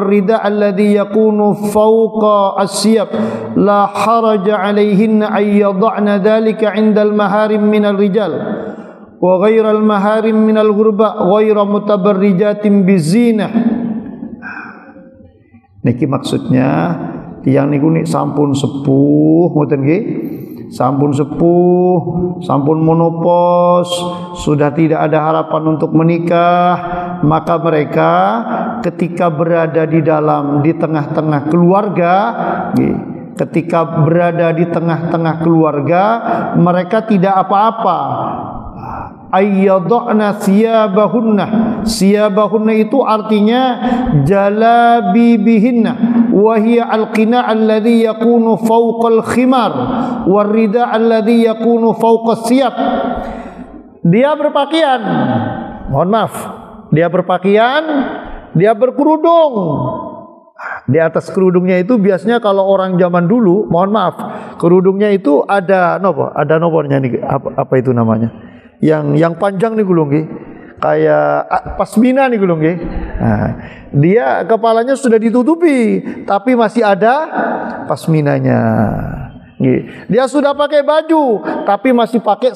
Speaker 1: rida' alladhi yakunu fawqa as-siyab, la haraja alaihinna ayyadhna dhalika 'inda al-maharim min al-rijal wa ghayra al-maharim min al-ghurba ghayra mutabarrijatin bizinah. Niki maksudnya tiyang niku nek sampun sepuh ngoten nggih, sampun sepuh, sampun menopos, sudah tidak ada harapan untuk menikah, maka mereka ketika berada di tengah-tengah keluarga, ketika berada di tengah-tengah keluarga, mereka tidak apa-apa. Ayyadhna thiyabahunna, thiyabahunna itu artinya jalabi bihinna wa hiya al-qina' alladhi yakunu fawqa al-khimar war rida' alladhi yakunu fawqa as-siyab. Dia berpakaian, mohon maaf, dia berpakaian, dia berkerudung. Di atas kerudungnya itu biasanya kalau orang zaman dulu, mohon maaf, kerudungnya itu ada nopo, ada nomornya nih, apa itu namanya? Yang panjang nih gulung nggih, kayak pasmina nih gulung nggih. Nah, dia kepalanya sudah ditutupi tapi masih ada pasminanya. Nggih. Dia sudah pakai baju tapi masih pakai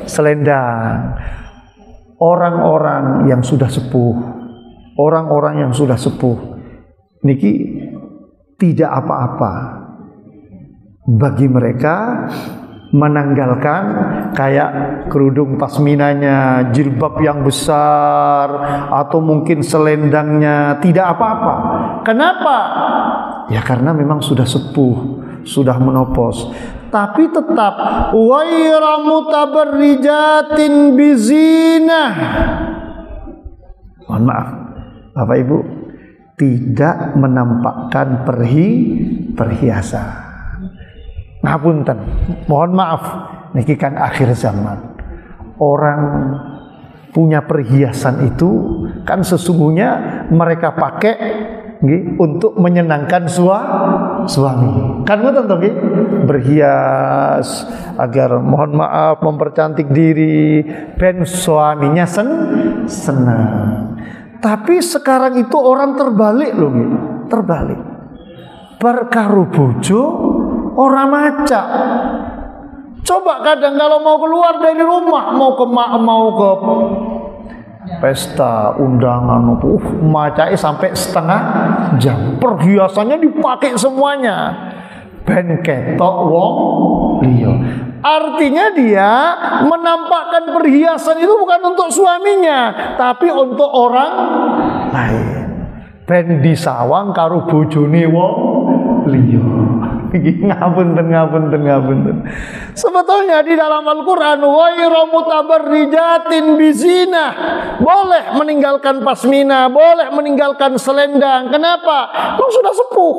Speaker 1: selendang. Orang-orang yang sudah sepuh, orang-orang yang sudah sepuh niki tidak apa-apa bagi mereka menanggalkan kayak kerudung pasminanya, jilbab yang besar, atau mungkin selendangnya, tidak apa-apa. Kenapa? Ya karena memang sudah sepuh, sudah menopos. Tapi tetap waira mutabarrijatin bizinah. Mohon maaf, Bapak Ibu, tidak menampakkan perhiasan. Ngapunten, mohon maaf, niki kan akhir zaman. Orang punya perhiasan itu kan sesungguhnya mereka pakai untuk menyenangkan suami. Kan ngoten to nggih? Berhias agar mohon maaf mempercantik diri ben suaminya senang. Tapi sekarang itu orang terbalik loh nggih, terbalik. Perkara bojo orang maca. Coba kadang kalau mau keluar dari rumah, mau ke pesta undangan, macai sampai setengah jam. Perhiasannya dipakai semuanya. Ben ketok wong liya. Artinya dia menampakkan perhiasan itu bukan untuk suaminya, tapi untuk orang lain. Ben disawang karo bojone wong liya. Ngapunten. Sebetulnya di dalam Al-Quran, ghairu mutabarrijatin bizina, boleh meninggalkan pasmina, boleh meninggalkan selendang. Kenapa? Kamu sudah sepuh,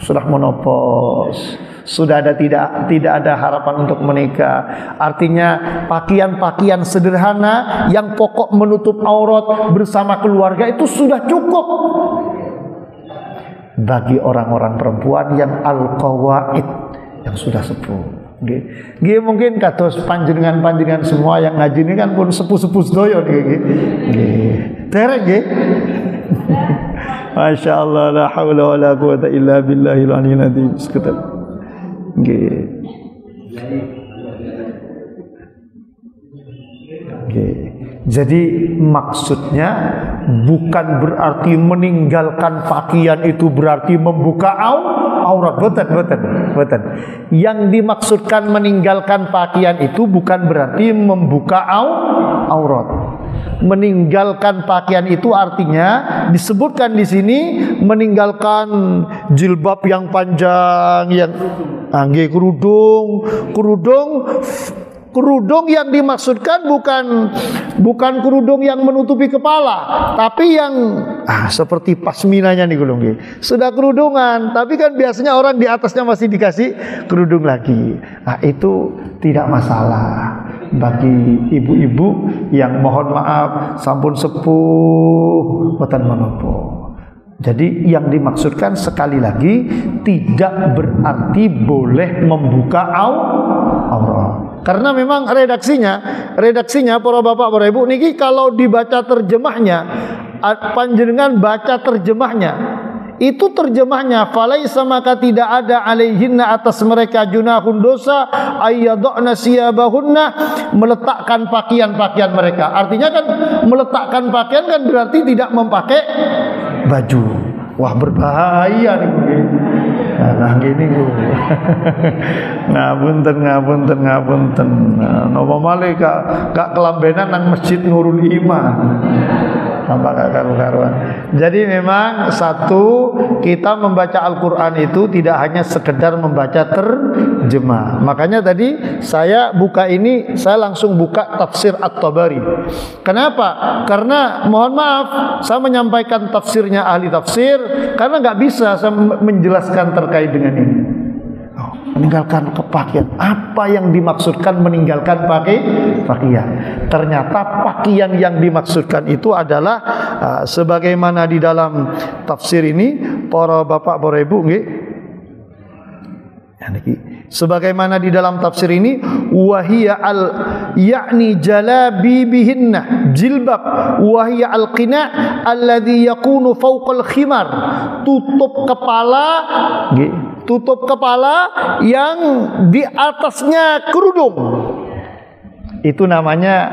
Speaker 1: sudah menopos, sudah ada tidak ada harapan untuk menikah. Artinya pakaian-pakaian sederhana yang pokok menutup aurat bersama keluarga itu sudah cukup bagi orang-orang perempuan yang al-qawaid, yang sudah sepuh. Nggih mungkin kados panjenengan semua yang ngaji ini kan pun sepuh-sepuh sedoyo nggih. Dereng nggih. Masya Allah, la haula wa la quwata illa billahil aliyyil azim. Sekedar nggih. Jadi maksudnya bukan berarti meninggalkan pakaian itu berarti membuka aurat. Boten. Yang dimaksudkan meninggalkan pakaian itu bukan berarti membuka aurat. Meninggalkan pakaian itu artinya disebutkan di sini meninggalkan jilbab yang panjang, yang kerudung yang dimaksudkan bukan kerudung yang menutupi kepala, tapi yang seperti pasminanya nih gulung. Sudah kerudungan, tapi kan biasanya orang di atasnya masih dikasih kerudung lagi. Itu tidak masalah bagi ibu-ibu yang mohon maaf sampun sepuh boten menopo. Jadi yang dimaksudkan sekali lagi tidak berarti boleh membuka aurat. Karena memang redaksinya para bapak para ibu niki kalau dibaca terjemahnya, panjenengan baca terjemahnya, itu terjemahnya falaisa maka tidak ada alaihinna atas mereka junahun dosa ayyadna siyabahunna, meletakkan pakaian-pakaian mereka. Artinya kan meletakkan pakaian kan berarti tidak memakai baju. Wah berbahaya nih mungkin. Nah gini ngapunten. Napa malih gak kelambenan nang masjid Nurul Iman. Tambah gak karu-karuan. Jadi memang satu, kita membaca Al-Quran itu tidak hanya sekedar membaca terjemah. Makanya tadi saya buka ini, saya langsung buka tafsir At-Tabari. Kenapa? Karena mohon maaf, saya menyampaikan tafsirnya ahli tafsir karena nggak bisa saya menjelaskan terkait dengan ini. Meninggalkan pakaian, apa yang dimaksudkan meninggalkan pakaian? Ternyata pakaian yang dimaksudkan itu adalah sebagaimana di dalam tafsir ini para bapak para ibu nggih. Sebagaimana di dalam tafsir ini wahiya yakni jalabibihinna jilbab wahiya al-qina alladhi yakunu fawqal khimar, tutup kepala yang di atasnya kerudung, itu namanya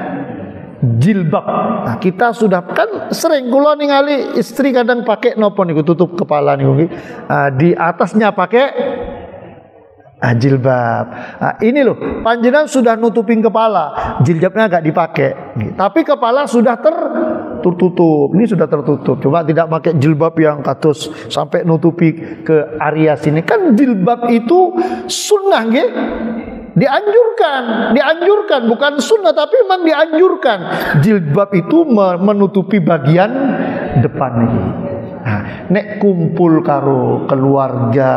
Speaker 1: jilbab. Nah, kita sudah kan sering kula ningali istri kadang pakai nopo niku tutup kepala niku, di atasnya pakai jilbab. Ini loh, panjenengan sudah nutupin kepala, jilbabnya agak dipakai, tapi kepala sudah tertutup. Ini sudah tertutup. Coba tidak pakai jilbab yang katus sampai nutupi ke area sini. Kan jilbab itu sunnah, nggih? Dianjurkan, bukan sunnah tapi memang dianjurkan. Jilbab itu menutupi bagian depan ini. Nah, nek kumpul karo keluarga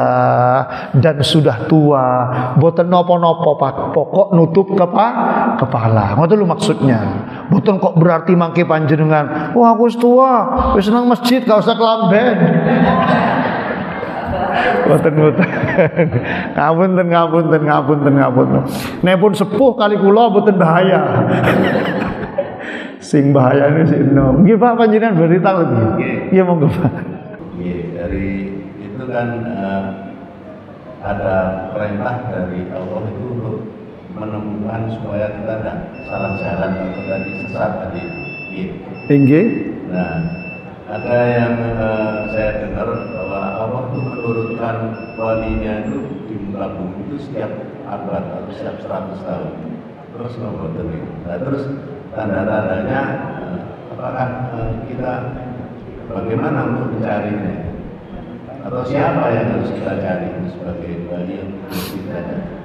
Speaker 1: dan sudah tua, boten nopo-nopo pokok nutup kepala. Ngoten lho maksudnya. Boten kok berarti mangke panjenengan, wah aku wis tua, wis seneng masjid gak usah kelamben. Boten. Ngapunten. Nek pun sepuh kali kula boten bahaya. Sing bahaya ini sih nom. Nggih Pak panjenengan berita lagi. Iya monggo Pak.
Speaker 3: Dari itu kan ada perintah dari Allah itu untuk menemukan supaya kita tidak salah jalan atau tadi sesat tadi.
Speaker 1: Nggih.
Speaker 3: Nah, ada yang saya dengar bahwa Allah itu menurunkan walinya itu di muka bumi itu setiap abad atau setiap 100 tahun. Terus membuat itu. Nah, terus tanda-tandanya apakah kita bagaimana untuk mencarinya? Atau siapa yang harus kita cari sebagai wali yang kita,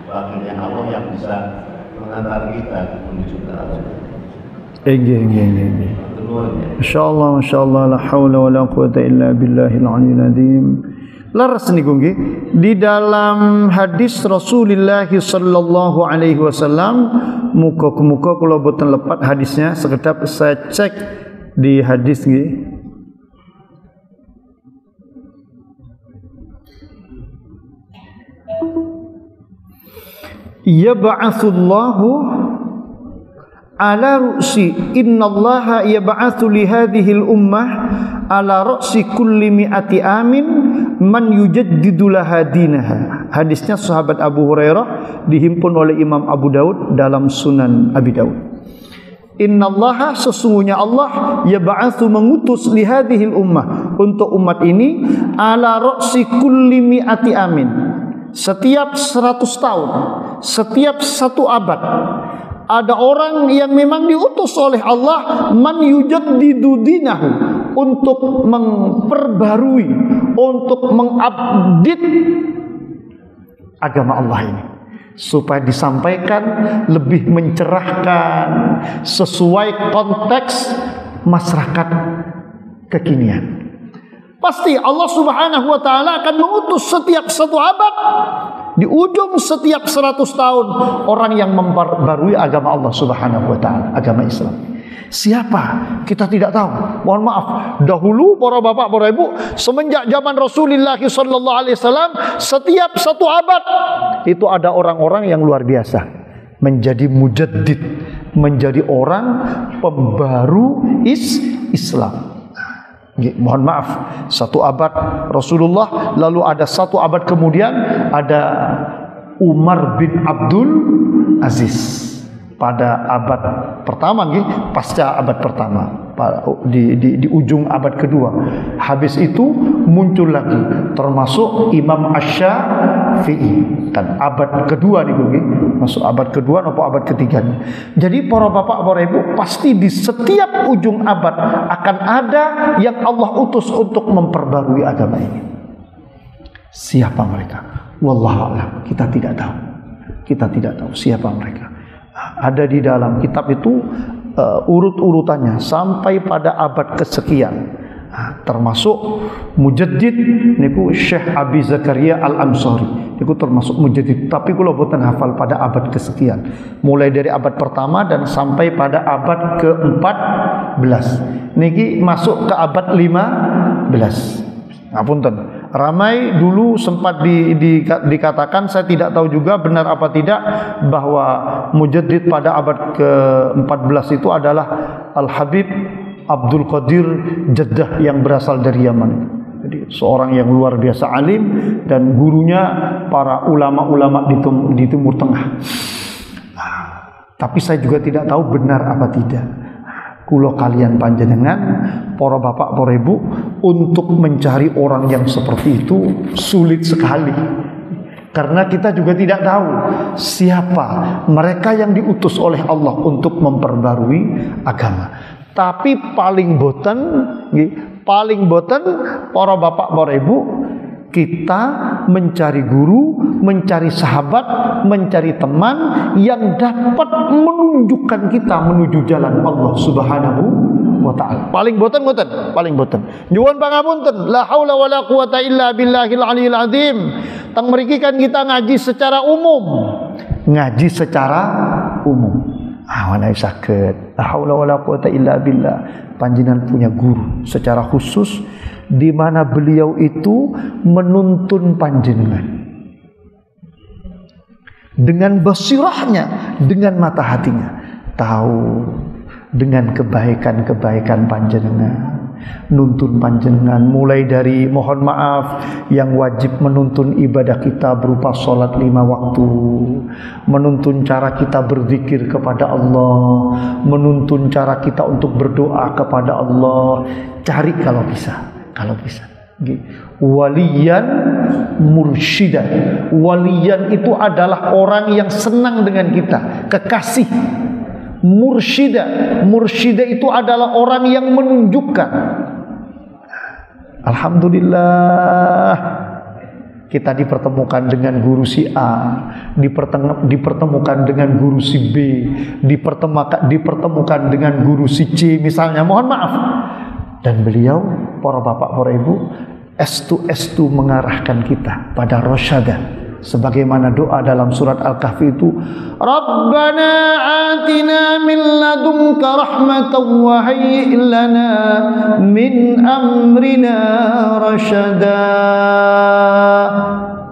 Speaker 3: wakilnya Allah yang bisa mengantar kita menuju ke Allah.
Speaker 1: Masyaallah la haula wala quwata illa billahil aliyyil azim. Laras niku nggih di dalam hadis Rasulullah sallallahu alaihi wasallam, muka-muka kula boten lepat hadisnya, sekedap saya cek di hadis nggih. Yab'atsullahu ala ru'si innallaha yab'atsu li hadhil ummah ala ru'si kulli mi'ati amin man yujaddidu laha dinaha. Hadisnya sahabat Abu Hurairah, dihimpun oleh Imam Abu Daud dalam Sunan Abi Daud. Innallaha, sesungguhnya Allah, yab'atsu, mengutus li hadhil ummah, untuk umat ini, ala ru'si kulli mi'ati amin, setiap 100 tahun, setiap 1 abad, ada orang yang memang diutus oleh Allah, man yujaddidu dinahu, untuk memperbarui, untuk mengupdate agama Allah ini, supaya disampaikan lebih mencerahkan sesuai konteks masyarakat kekinian. Pasti Allah Subhanahu wa ta'ala akan mengutus setiap 1 abad, di ujung setiap 100 tahun, orang yang memperbarui agama Allah Subhanahu wa ta'ala, agama Islam. Siapa? Kita tidak tahu. Mohon maaf, dahulu para bapak, para ibu, semenjak zaman Rasulullah sallallahu alaihi wasallam, setiap 1 abad itu ada orang-orang yang luar biasa, menjadi mujaddid, menjadi orang pembaru Islam. Mohon maaf, 1 abad Rasulullah, lalu ada 1 abad kemudian ada Umar bin Abdul Aziz pada abad pertama, pasca abad pertama, di ujung abad kedua. Habis itu muncul lagi, termasuk Imam Asy-Syafi'i, dan abad kedua nih, masuk abad kedua atau abad ketiga. Jadi para bapak, para ibu, pasti di setiap ujung abad akan ada yang Allah utus untuk memperbarui agama ini. Siapa mereka? Wallahu a'lam, kita tidak tahu. Kita tidak tahu siapa mereka. Ada di dalam kitab itu urut-urutannya sampai pada abad kesekian. Termasuk mujaddid niku Syekh Abi Zakaria Al-Ansari, niku termasuk mujaddid, tapi kula boten hafal pada abad kesekian, mulai dari abad pertama dan sampai pada abad ke-14. Niki masuk ke abad 15. Ngapunten, ramai dulu sempat dikatakan, saya tidak tahu juga benar apa tidak, bahwa mujaddid pada abad ke-14 itu adalah Al-Habib Abdul Qadir Jeddah yang berasal dari Yaman. Jadi seorang yang luar biasa alim dan gurunya para ulama-ulama di Timur Tengah. Tapi saya juga tidak tahu benar apa tidak. Kulo kalian panjenengan, para bapak, para ibu, untuk mencari orang yang seperti itu sulit sekali. Karena kita juga tidak tahu siapa mereka yang diutus oleh Allah untuk memperbarui agama. Tapi paling boten para bapak, para ibu, kita mencari guru, mencari sahabat, mencari teman yang dapat menunjukkan kita menuju jalan Allah Subhanahu wa ta'ala. Paling boten. Nyuwun pangapunten, la haula wala quwata illa billahil aliyyil azim. Tang mriki kan kita ngaji secara umum. Wana sakit. La haula wala quwata illa billah. Panjenengan punya guru secara khusus, di mana beliau itu menuntun panjenengan dengan basirahnya, dengan mata hatinya, tahu dengan kebaikan-kebaikan panjenengan, nuntun panjenengan mulai dari, mohon maaf, yang wajib menuntun ibadah kita berupa sholat 5 waktu, menuntun cara kita berzikir kepada Allah, menuntun cara kita untuk berdoa kepada Allah. Cari kalau bisa. Waliyan mursyidan. Waliyan itu adalah orang yang senang dengan kita, kekasih. Mursyida itu adalah orang yang menunjukkan. Alhamdulillah, kita dipertemukan dengan guru si A, dipertemukan dengan guru si B, dipertemukan dengan guru si C misalnya, mohon maaf. Dan beliau, para bapak, para ibu, estu mengarahkan kita pada rasyada. Sebagaimana doa dalam surat Al-Kahfi itu, Rabbana atina min ladunka rahmatan wa hayyi' lana min amrina rasyada.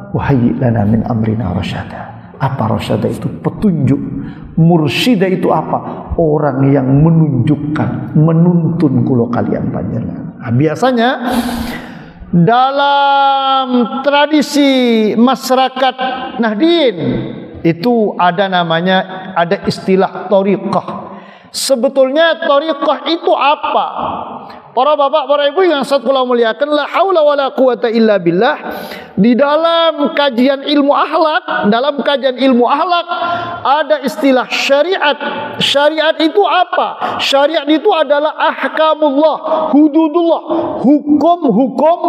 Speaker 1: Wa hayyi' lana min amrina rasyada. Apa rasyada itu? Petunjuk. Mursyida itu apa? Orang yang menunjukkan, menuntun kulo kalian panjenengan. Nah, biasanya dalam tradisi masyarakat Nahdien itu ada istilah thariqah. Sebetulnya thariqah itu apa? Para bapak, para ibu yang saya muliakan, la haula wala quwata illa billah. Di dalam kajian ilmu akhlak, ada istilah syariat. Syariat itu apa? Syariat itu adalah ahkamullah, hududullah, hukum-hukum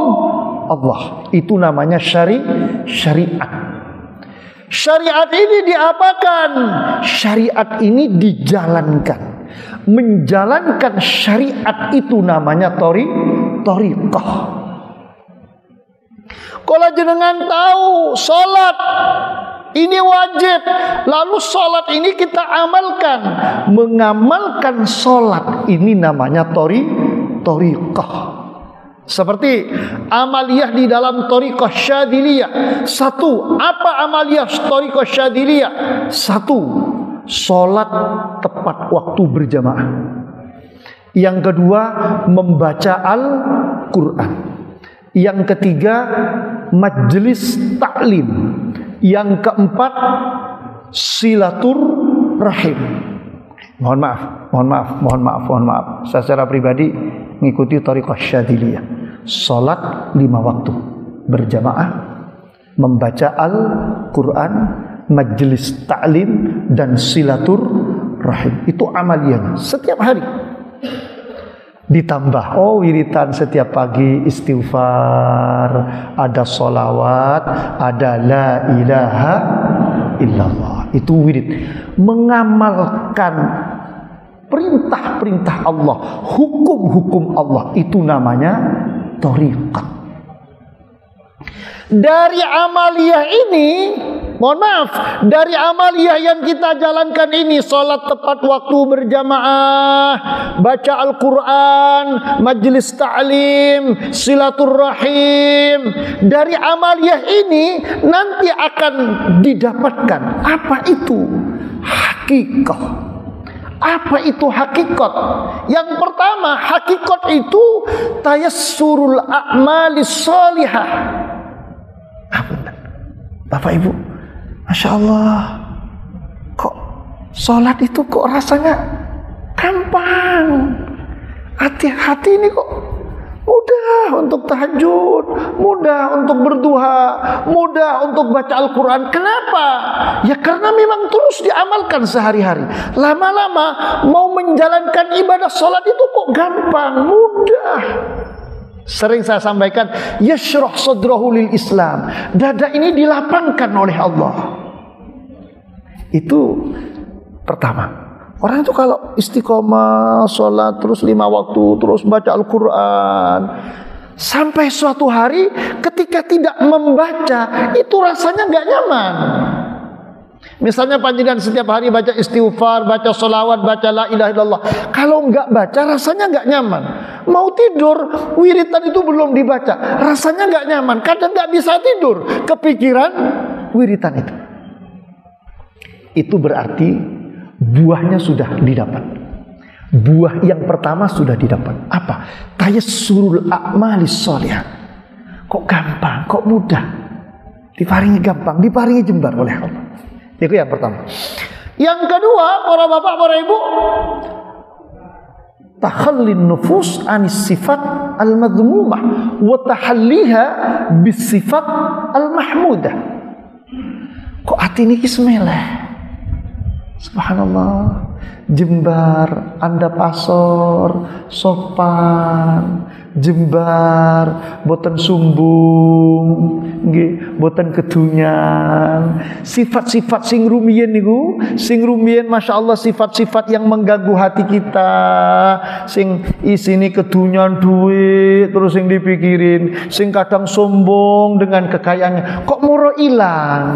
Speaker 1: Allah. Itu namanya syariat. Syariat ini diapakan? Syariat ini dijalankan. Menjalankan syariat itu namanya thariqah. Kalau jenengan tahu salat ini wajib, lalu salat ini kita amalkan, mengamalkan salat ini namanya thariqah. Seperti amaliyah di dalam thariqah syadiliyah. Satu, apa amaliyah thariqah syadiliyah? Satu, sholat tepat waktu berjamaah. Yang kedua, membaca Al-Quran. Yang ketiga, majelis taklim. Yang keempat, silaturahim. Mohon maaf. Saya secara pribadi mengikuti thariqah syadiliyah. Sholat 5 waktu berjamaah, membaca Al-Quran, majelis taklim, dan silaturahim. Itu amaliyah setiap hari. Ditambah wiritan setiap pagi, istighfar, ada sholawat, ada la ilaha illallah. Itu wirid. Mengamalkan perintah-perintah Allah, hukum-hukum Allah, itu namanya thariqah. Dari amaliyah ini, mohon maaf, dari amaliyah yang kita jalankan ini, sholat tepat waktu berjamaah, baca Al-Quran, majelis ta'lim, silaturahim, dari amaliyah ini nanti akan didapatkan apa itu hakikat. Apa itu hakikat? Yang pertama, hakikat itu tayassurul a'malis sholihah. Bapak Ibu, Masya Allah, kok sholat itu kok rasanya gampang, hati-hati ini kok mudah untuk tahajud, mudah untuk berduha, mudah untuk baca Al-Quran. Kenapa? Ya karena memang terus diamalkan sehari-hari. Lama-lama mau menjalankan ibadah sholat itu kok gampang, mudah. Sering saya sampaikan, yashrah sadrahu lil Islam. Dada ini dilapangkan oleh Allah. Itu pertama. Orang itu kalau istiqomah, sholat terus 5 waktu, terus baca Al-Quran, sampai suatu hari ketika tidak membaca, itu rasanya nggak nyaman. Misalnya panjenengan setiap hari baca istighfar, baca sholawat, baca la ilaha illallah. Kalau nggak baca rasanya nggak nyaman. Mau tidur, wiritan itu belum dibaca, rasanya nggak nyaman. Kadang nggak bisa tidur, kepikiran wiritan itu. Itu berarti buahnya sudah didapat. Buah yang pertama sudah didapat. Apa? Tayassurul a'malis sholihah. Kok gampang, kok mudah. Diparingi gampang, diparingi jembar oleh Allah. Itu yang pertama. Yang kedua, para bapak, para ibu, takhallin nufus anis sifat al-madhmumah wa tahalliha bis sifat al-mahmudah. Kok hati ini kismeleh? Subhanallah, jembar, andap asor, sopan, jembar, boten sumbung, nggih, boten kedunyan. Sifat-sifat sing rumiyin niku, sing rumiyin masyaallah sifat-sifat yang mengganggu hati kita, sing isine kedunyan duit terus sing dipikirin, sing kadang sombong dengan kekayaannya. Kok moro ilang?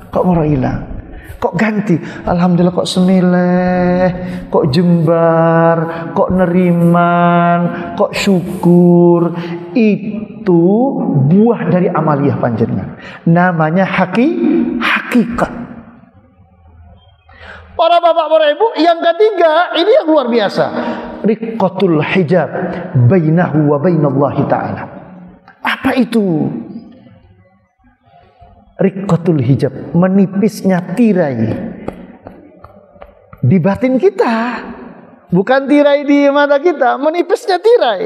Speaker 1: Kok moro ilang? Kok ganti? Alhamdulillah kok semileh, kok jembar, kok neriman, kok syukur. Itu buah dari amaliyah panjenengan. Namanya hakikat. Para bapak, para ibu, yang ketiga, ini yang luar biasa. Riqqatul hijab bainahu wa bainallahi ta'ala. Apa itu? Riqqatul hijab, menipisnya tirai di batin kita, bukan tirai di mata kita, menipisnya tirai.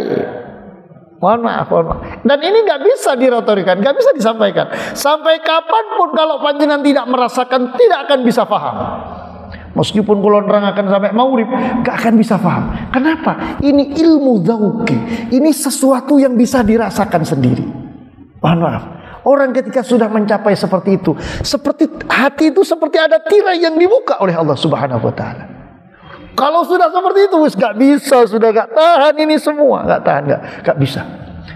Speaker 1: Mohon maaf. Dan ini nggak bisa diretorikan, nggak bisa disampaikan. Sampai kapanpun kalau panjenengan tidak merasakan, tidak akan bisa paham. Meskipun kalau nerangkan sampai maurib, nggak akan bisa paham. Kenapa? Ini ilmu dzauqi, ini sesuatu yang bisa dirasakan sendiri. Mohon maaf. Orang ketika sudah mencapai seperti itu, seperti hati itu seperti ada tirai yang dibuka oleh Allah Subhanahu wa taala. Kalau sudah seperti itu, gak bisa, sudah gak tahan ini semua, gak tahan, gak bisa.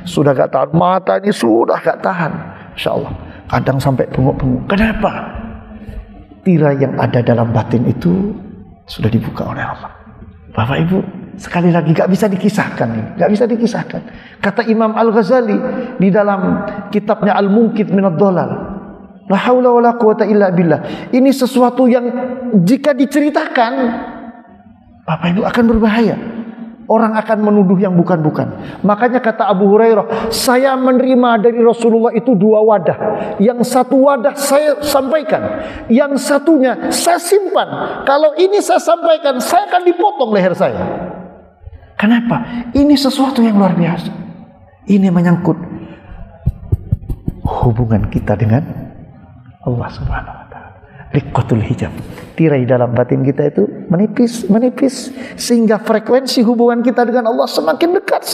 Speaker 1: Sudah gak tahan, mata ini sudah gak tahan. Insyaallah, kadang sampai bengok-bengok. Kenapa? Tirai yang ada dalam batin itu sudah dibuka oleh Allah. Bapak Ibu, sekali lagi gak bisa dikisahkan, gak bisa dikisahkan. Kata Imam Al-Ghazali di dalam kitabnya Al-Munqidh Minad Dhalal, la haula wala quwata illa billah. Ini sesuatu yang jika diceritakan, Bapak Ibu, akan berbahaya. Orang akan menuduh yang bukan-bukan. Makanya kata Abu Hurairah, saya menerima dari Rasulullah itu 2 wadah. Yang satu wadah saya sampaikan, yang satunya saya simpan. Kalau ini saya sampaikan, saya akan dipotong leher saya. Kenapa? Ini sesuatu yang luar biasa. Ini menyangkut hubungan kita dengan Allah Subhanahu wa taala. Riqqatul hijab, tirai dalam batin kita itu menipis sehingga frekuensi hubungan kita dengan Allah semakin dekat.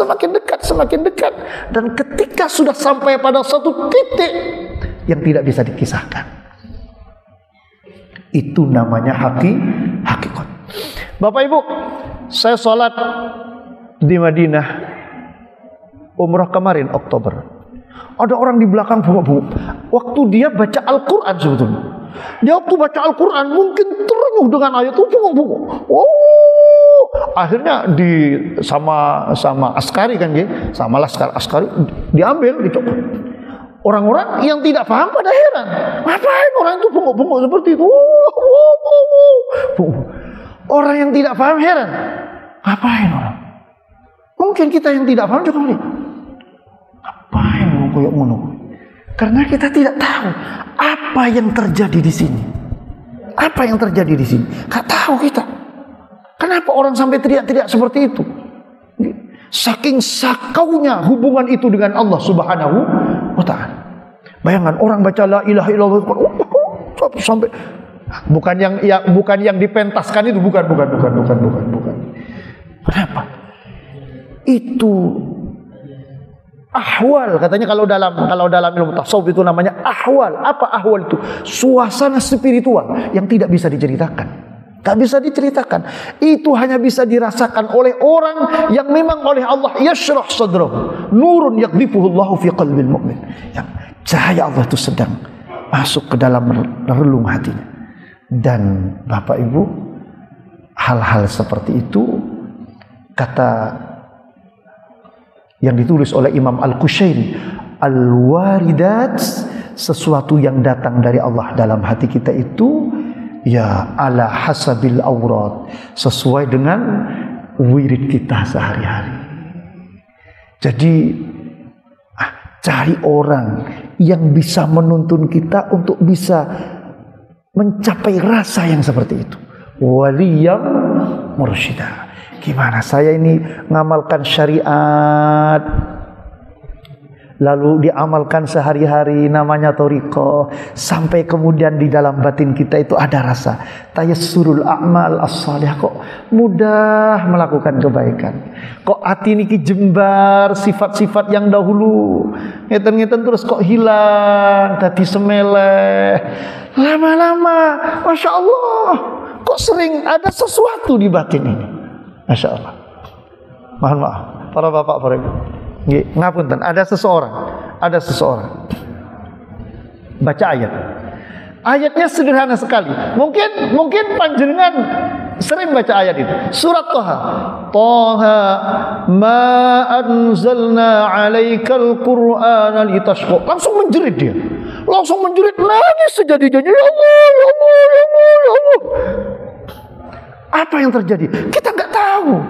Speaker 1: Dan ketika sudah sampai pada satu titik yang tidak bisa dikisahkan, itu namanya hakikat. Bapak Ibu, saya sholat di Madinah umrah kemarin Oktober. Ada orang di belakang bunguk-bunguk. Waktu dia baca Al-Quran sebetulnya. Dia waktu baca Al-Quran mungkin terenyuh dengan ayat itu bunguk-bunguk. Oh, akhirnya sama askari kan, sama laskar askari diambil, dicopot. Orang-orang yang tidak paham pada heran. Ngapain orang itu bunguk-bunguk seperti itu? Orang yang tidak paham heran. Ngapain orang? Mungkin kita yang tidak paham juga melihat. Ngapain koyok menunggu? Karena kita tidak tahu apa yang terjadi di sini. Apa yang terjadi di sini? Gak tahu kita. Kenapa orang sampai teriak-teriak seperti itu? Saking sakaunya hubungan itu dengan Allah Subhanahu wa ta'ala. Bayangkan orang baca la ilaha illallah sampai bukan yang dipentaskan itu, bukan. Kenapa? Itu ahwal, katanya kalau dalam ilmu tasawuf itu namanya ahwal. Apa ahwal itu? Suasana spiritual yang tidak bisa diceritakan. Gak bisa diceritakan. Itu hanya bisa dirasakan oleh orang yang memang oleh Allah yashrah sadrahu nurun yaqdhifuhullahu fi qalbil mu'min. Yang cahaya Allah itu sedang masuk ke dalam relung hatinya. Dan Bapak Ibu, hal-hal seperti itu kata yang ditulis oleh Imam Al-Qushairi, al-waridat, sesuatu yang datang dari Allah dalam hati kita itu ya ala hasabil aurat, sesuai dengan wirid kita sehari-hari. Jadi cari orang yang bisa menuntun kita untuk bisa mencapai rasa yang seperti itu. Waliyam mursyida. Gimana saya ini ngamalkan syariat lalu diamalkan sehari-hari, namanya thariqah, sampai kemudian di dalam batin kita itu ada rasa tayassurul a'mal as-salihah, kok mudah melakukan kebaikan, kok hati niki jembar sifat-sifat yang dahulu ngeten-ngeten terus kok hilang, tadi semeleh, lama-lama Masya Allah kok sering ada sesuatu di batin ini. Masya Allah. Mohon maaf para bapak, para ibu, ngapunten, ada seseorang baca ayatnya sederhana sekali. Mungkin panjenengan sering baca ayat itu, surat Toha ma anzalna alaikal qur'ana litashqa. Langsung menjerit dia, nangis sejadi-jadinya, ya Allah, ya Allah, ya Allah, ya Allah. Apa yang terjadi kita nggak tahu.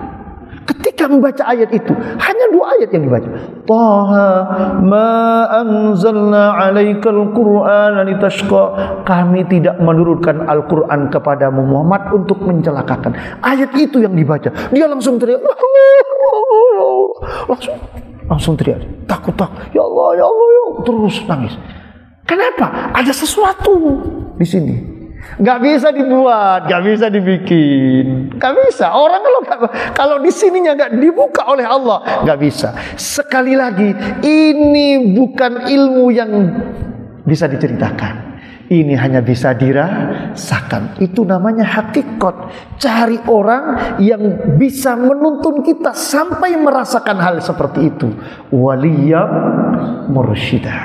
Speaker 1: Ketika membaca ayat itu, hanya 2 ayat yang dibaca. Taha ma anzalna alaikal qur'ana litashqa. Kami tidak menurunkan Al-Quran kepadamu Muhammad untuk mencelakakan. Ayat itu yang dibaca. Dia langsung teriak, langsung teriak, takut, ya Allah, ya Allah, ya Allah, terus nangis. Kenapa? Ada sesuatu di sini. Gak bisa dibuat, gak bisa dibikin, gak bisa. Orang kalau di sininya gak dibuka oleh Allah, gak bisa. Sekali lagi, ini bukan ilmu yang bisa diceritakan. Ini hanya bisa dirasakan. Itu namanya hakikat. Cari orang yang bisa menuntun kita sampai merasakan hal seperti itu. Waliyam mursyidah.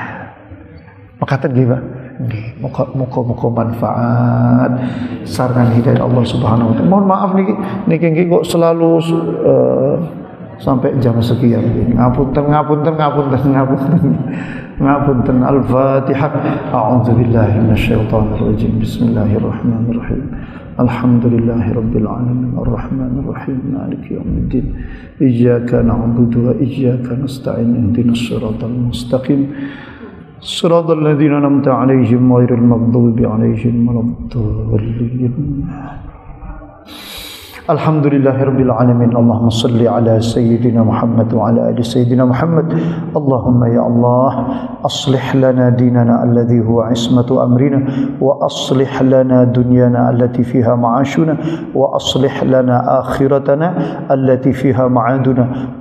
Speaker 1: Maka tergibah. Muka manfaat saran hidayah Allah Subhanahu wa taala. Mohon maaf niki kok selalu sampai jam sekian. Ngapunten. Al-Fatihah. A'udzubillahi minasyaitonir rajim. Bismillahirrahmanirrahim. Alhamdulillahirabbil alamin arrahmanir rahim maliki yaumiddin. Iyyaka na'budu wa iyyaka nasta'in. Ihdinas siratal mustaqim. صراط الذين أنعمت عليهم غير المغضوب عليهم ولا الضالين. الحمد لله رب العالمين. اللهم صل على سيدنا محمد وعلى آل سيدنا محمد. اللهم يا الله أصلح لنا ديننا الذي هو عصمة أمرنا، وأصلح لنا دنيانا التي فيها معاشنا، وأصلح لنا آخرتنا التي فيها معادنا،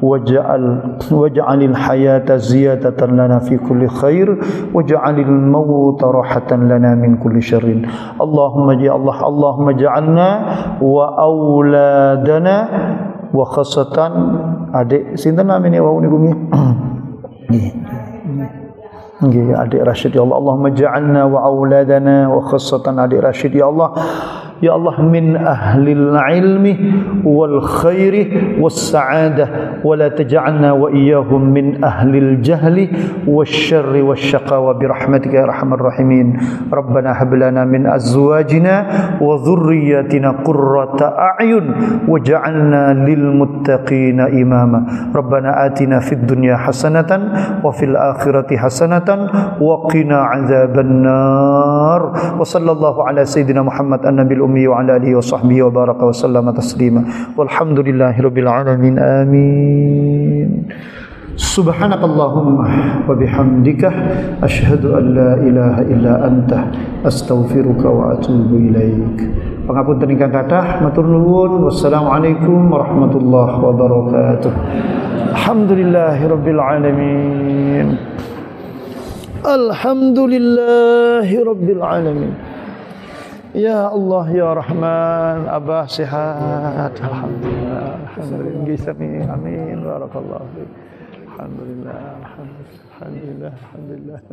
Speaker 1: واجعل الحياة زيادة لنا في كل خير، واجعل الموت راحة لنا من كل شر. اللهم يا الله، اللهم اجعلنا وأولادنا وخاصة adik sinten namine wau niku nggih adik Rashid, ya Allah. Allahumma ja'alna wa auladana wa khassatan adik Rashid, ya Allah. Ya Allah, min ahlil ilmi wal khairi was sa'adah, wa la taj'alna wa iyyahum min ahlil jahli wasyarri wasyaqawa bi rahmatika ya arhamar rahimin. Rabbana hab lana min azwajina wa dhurriyyatina qurrata a'yun waj'alna lil muttaqina imama. Rabbana atina fid dunya hasanatan wa fil akhirati hasanatan wa qina 'adzabannar. Wa sallallahu ala sayyidina Muhammad an-nabiyil wa ala alihi wa sahbihi wa baraka wa sallama taslima. Walhamdulillahirabbil alamin. Amin. Subhanakallahumma wa bihamdika asyhadu an la ilaha illa anta astaghfiruka wa atubu ilaik. Pangapunten ingkang kathah, matur nuwun. Wassalamualaikum warahmatullahi wabarakatuh. Alhamdulillahirabbil alamin. Alhamdulillahirabbil alamin. Ya Allah ya Rahman, Abah sehat, alhamdulillah, alhamdulillah, amin, barakallahu fiik, alhamdulillah, alhamdulillah, alhamdulillah.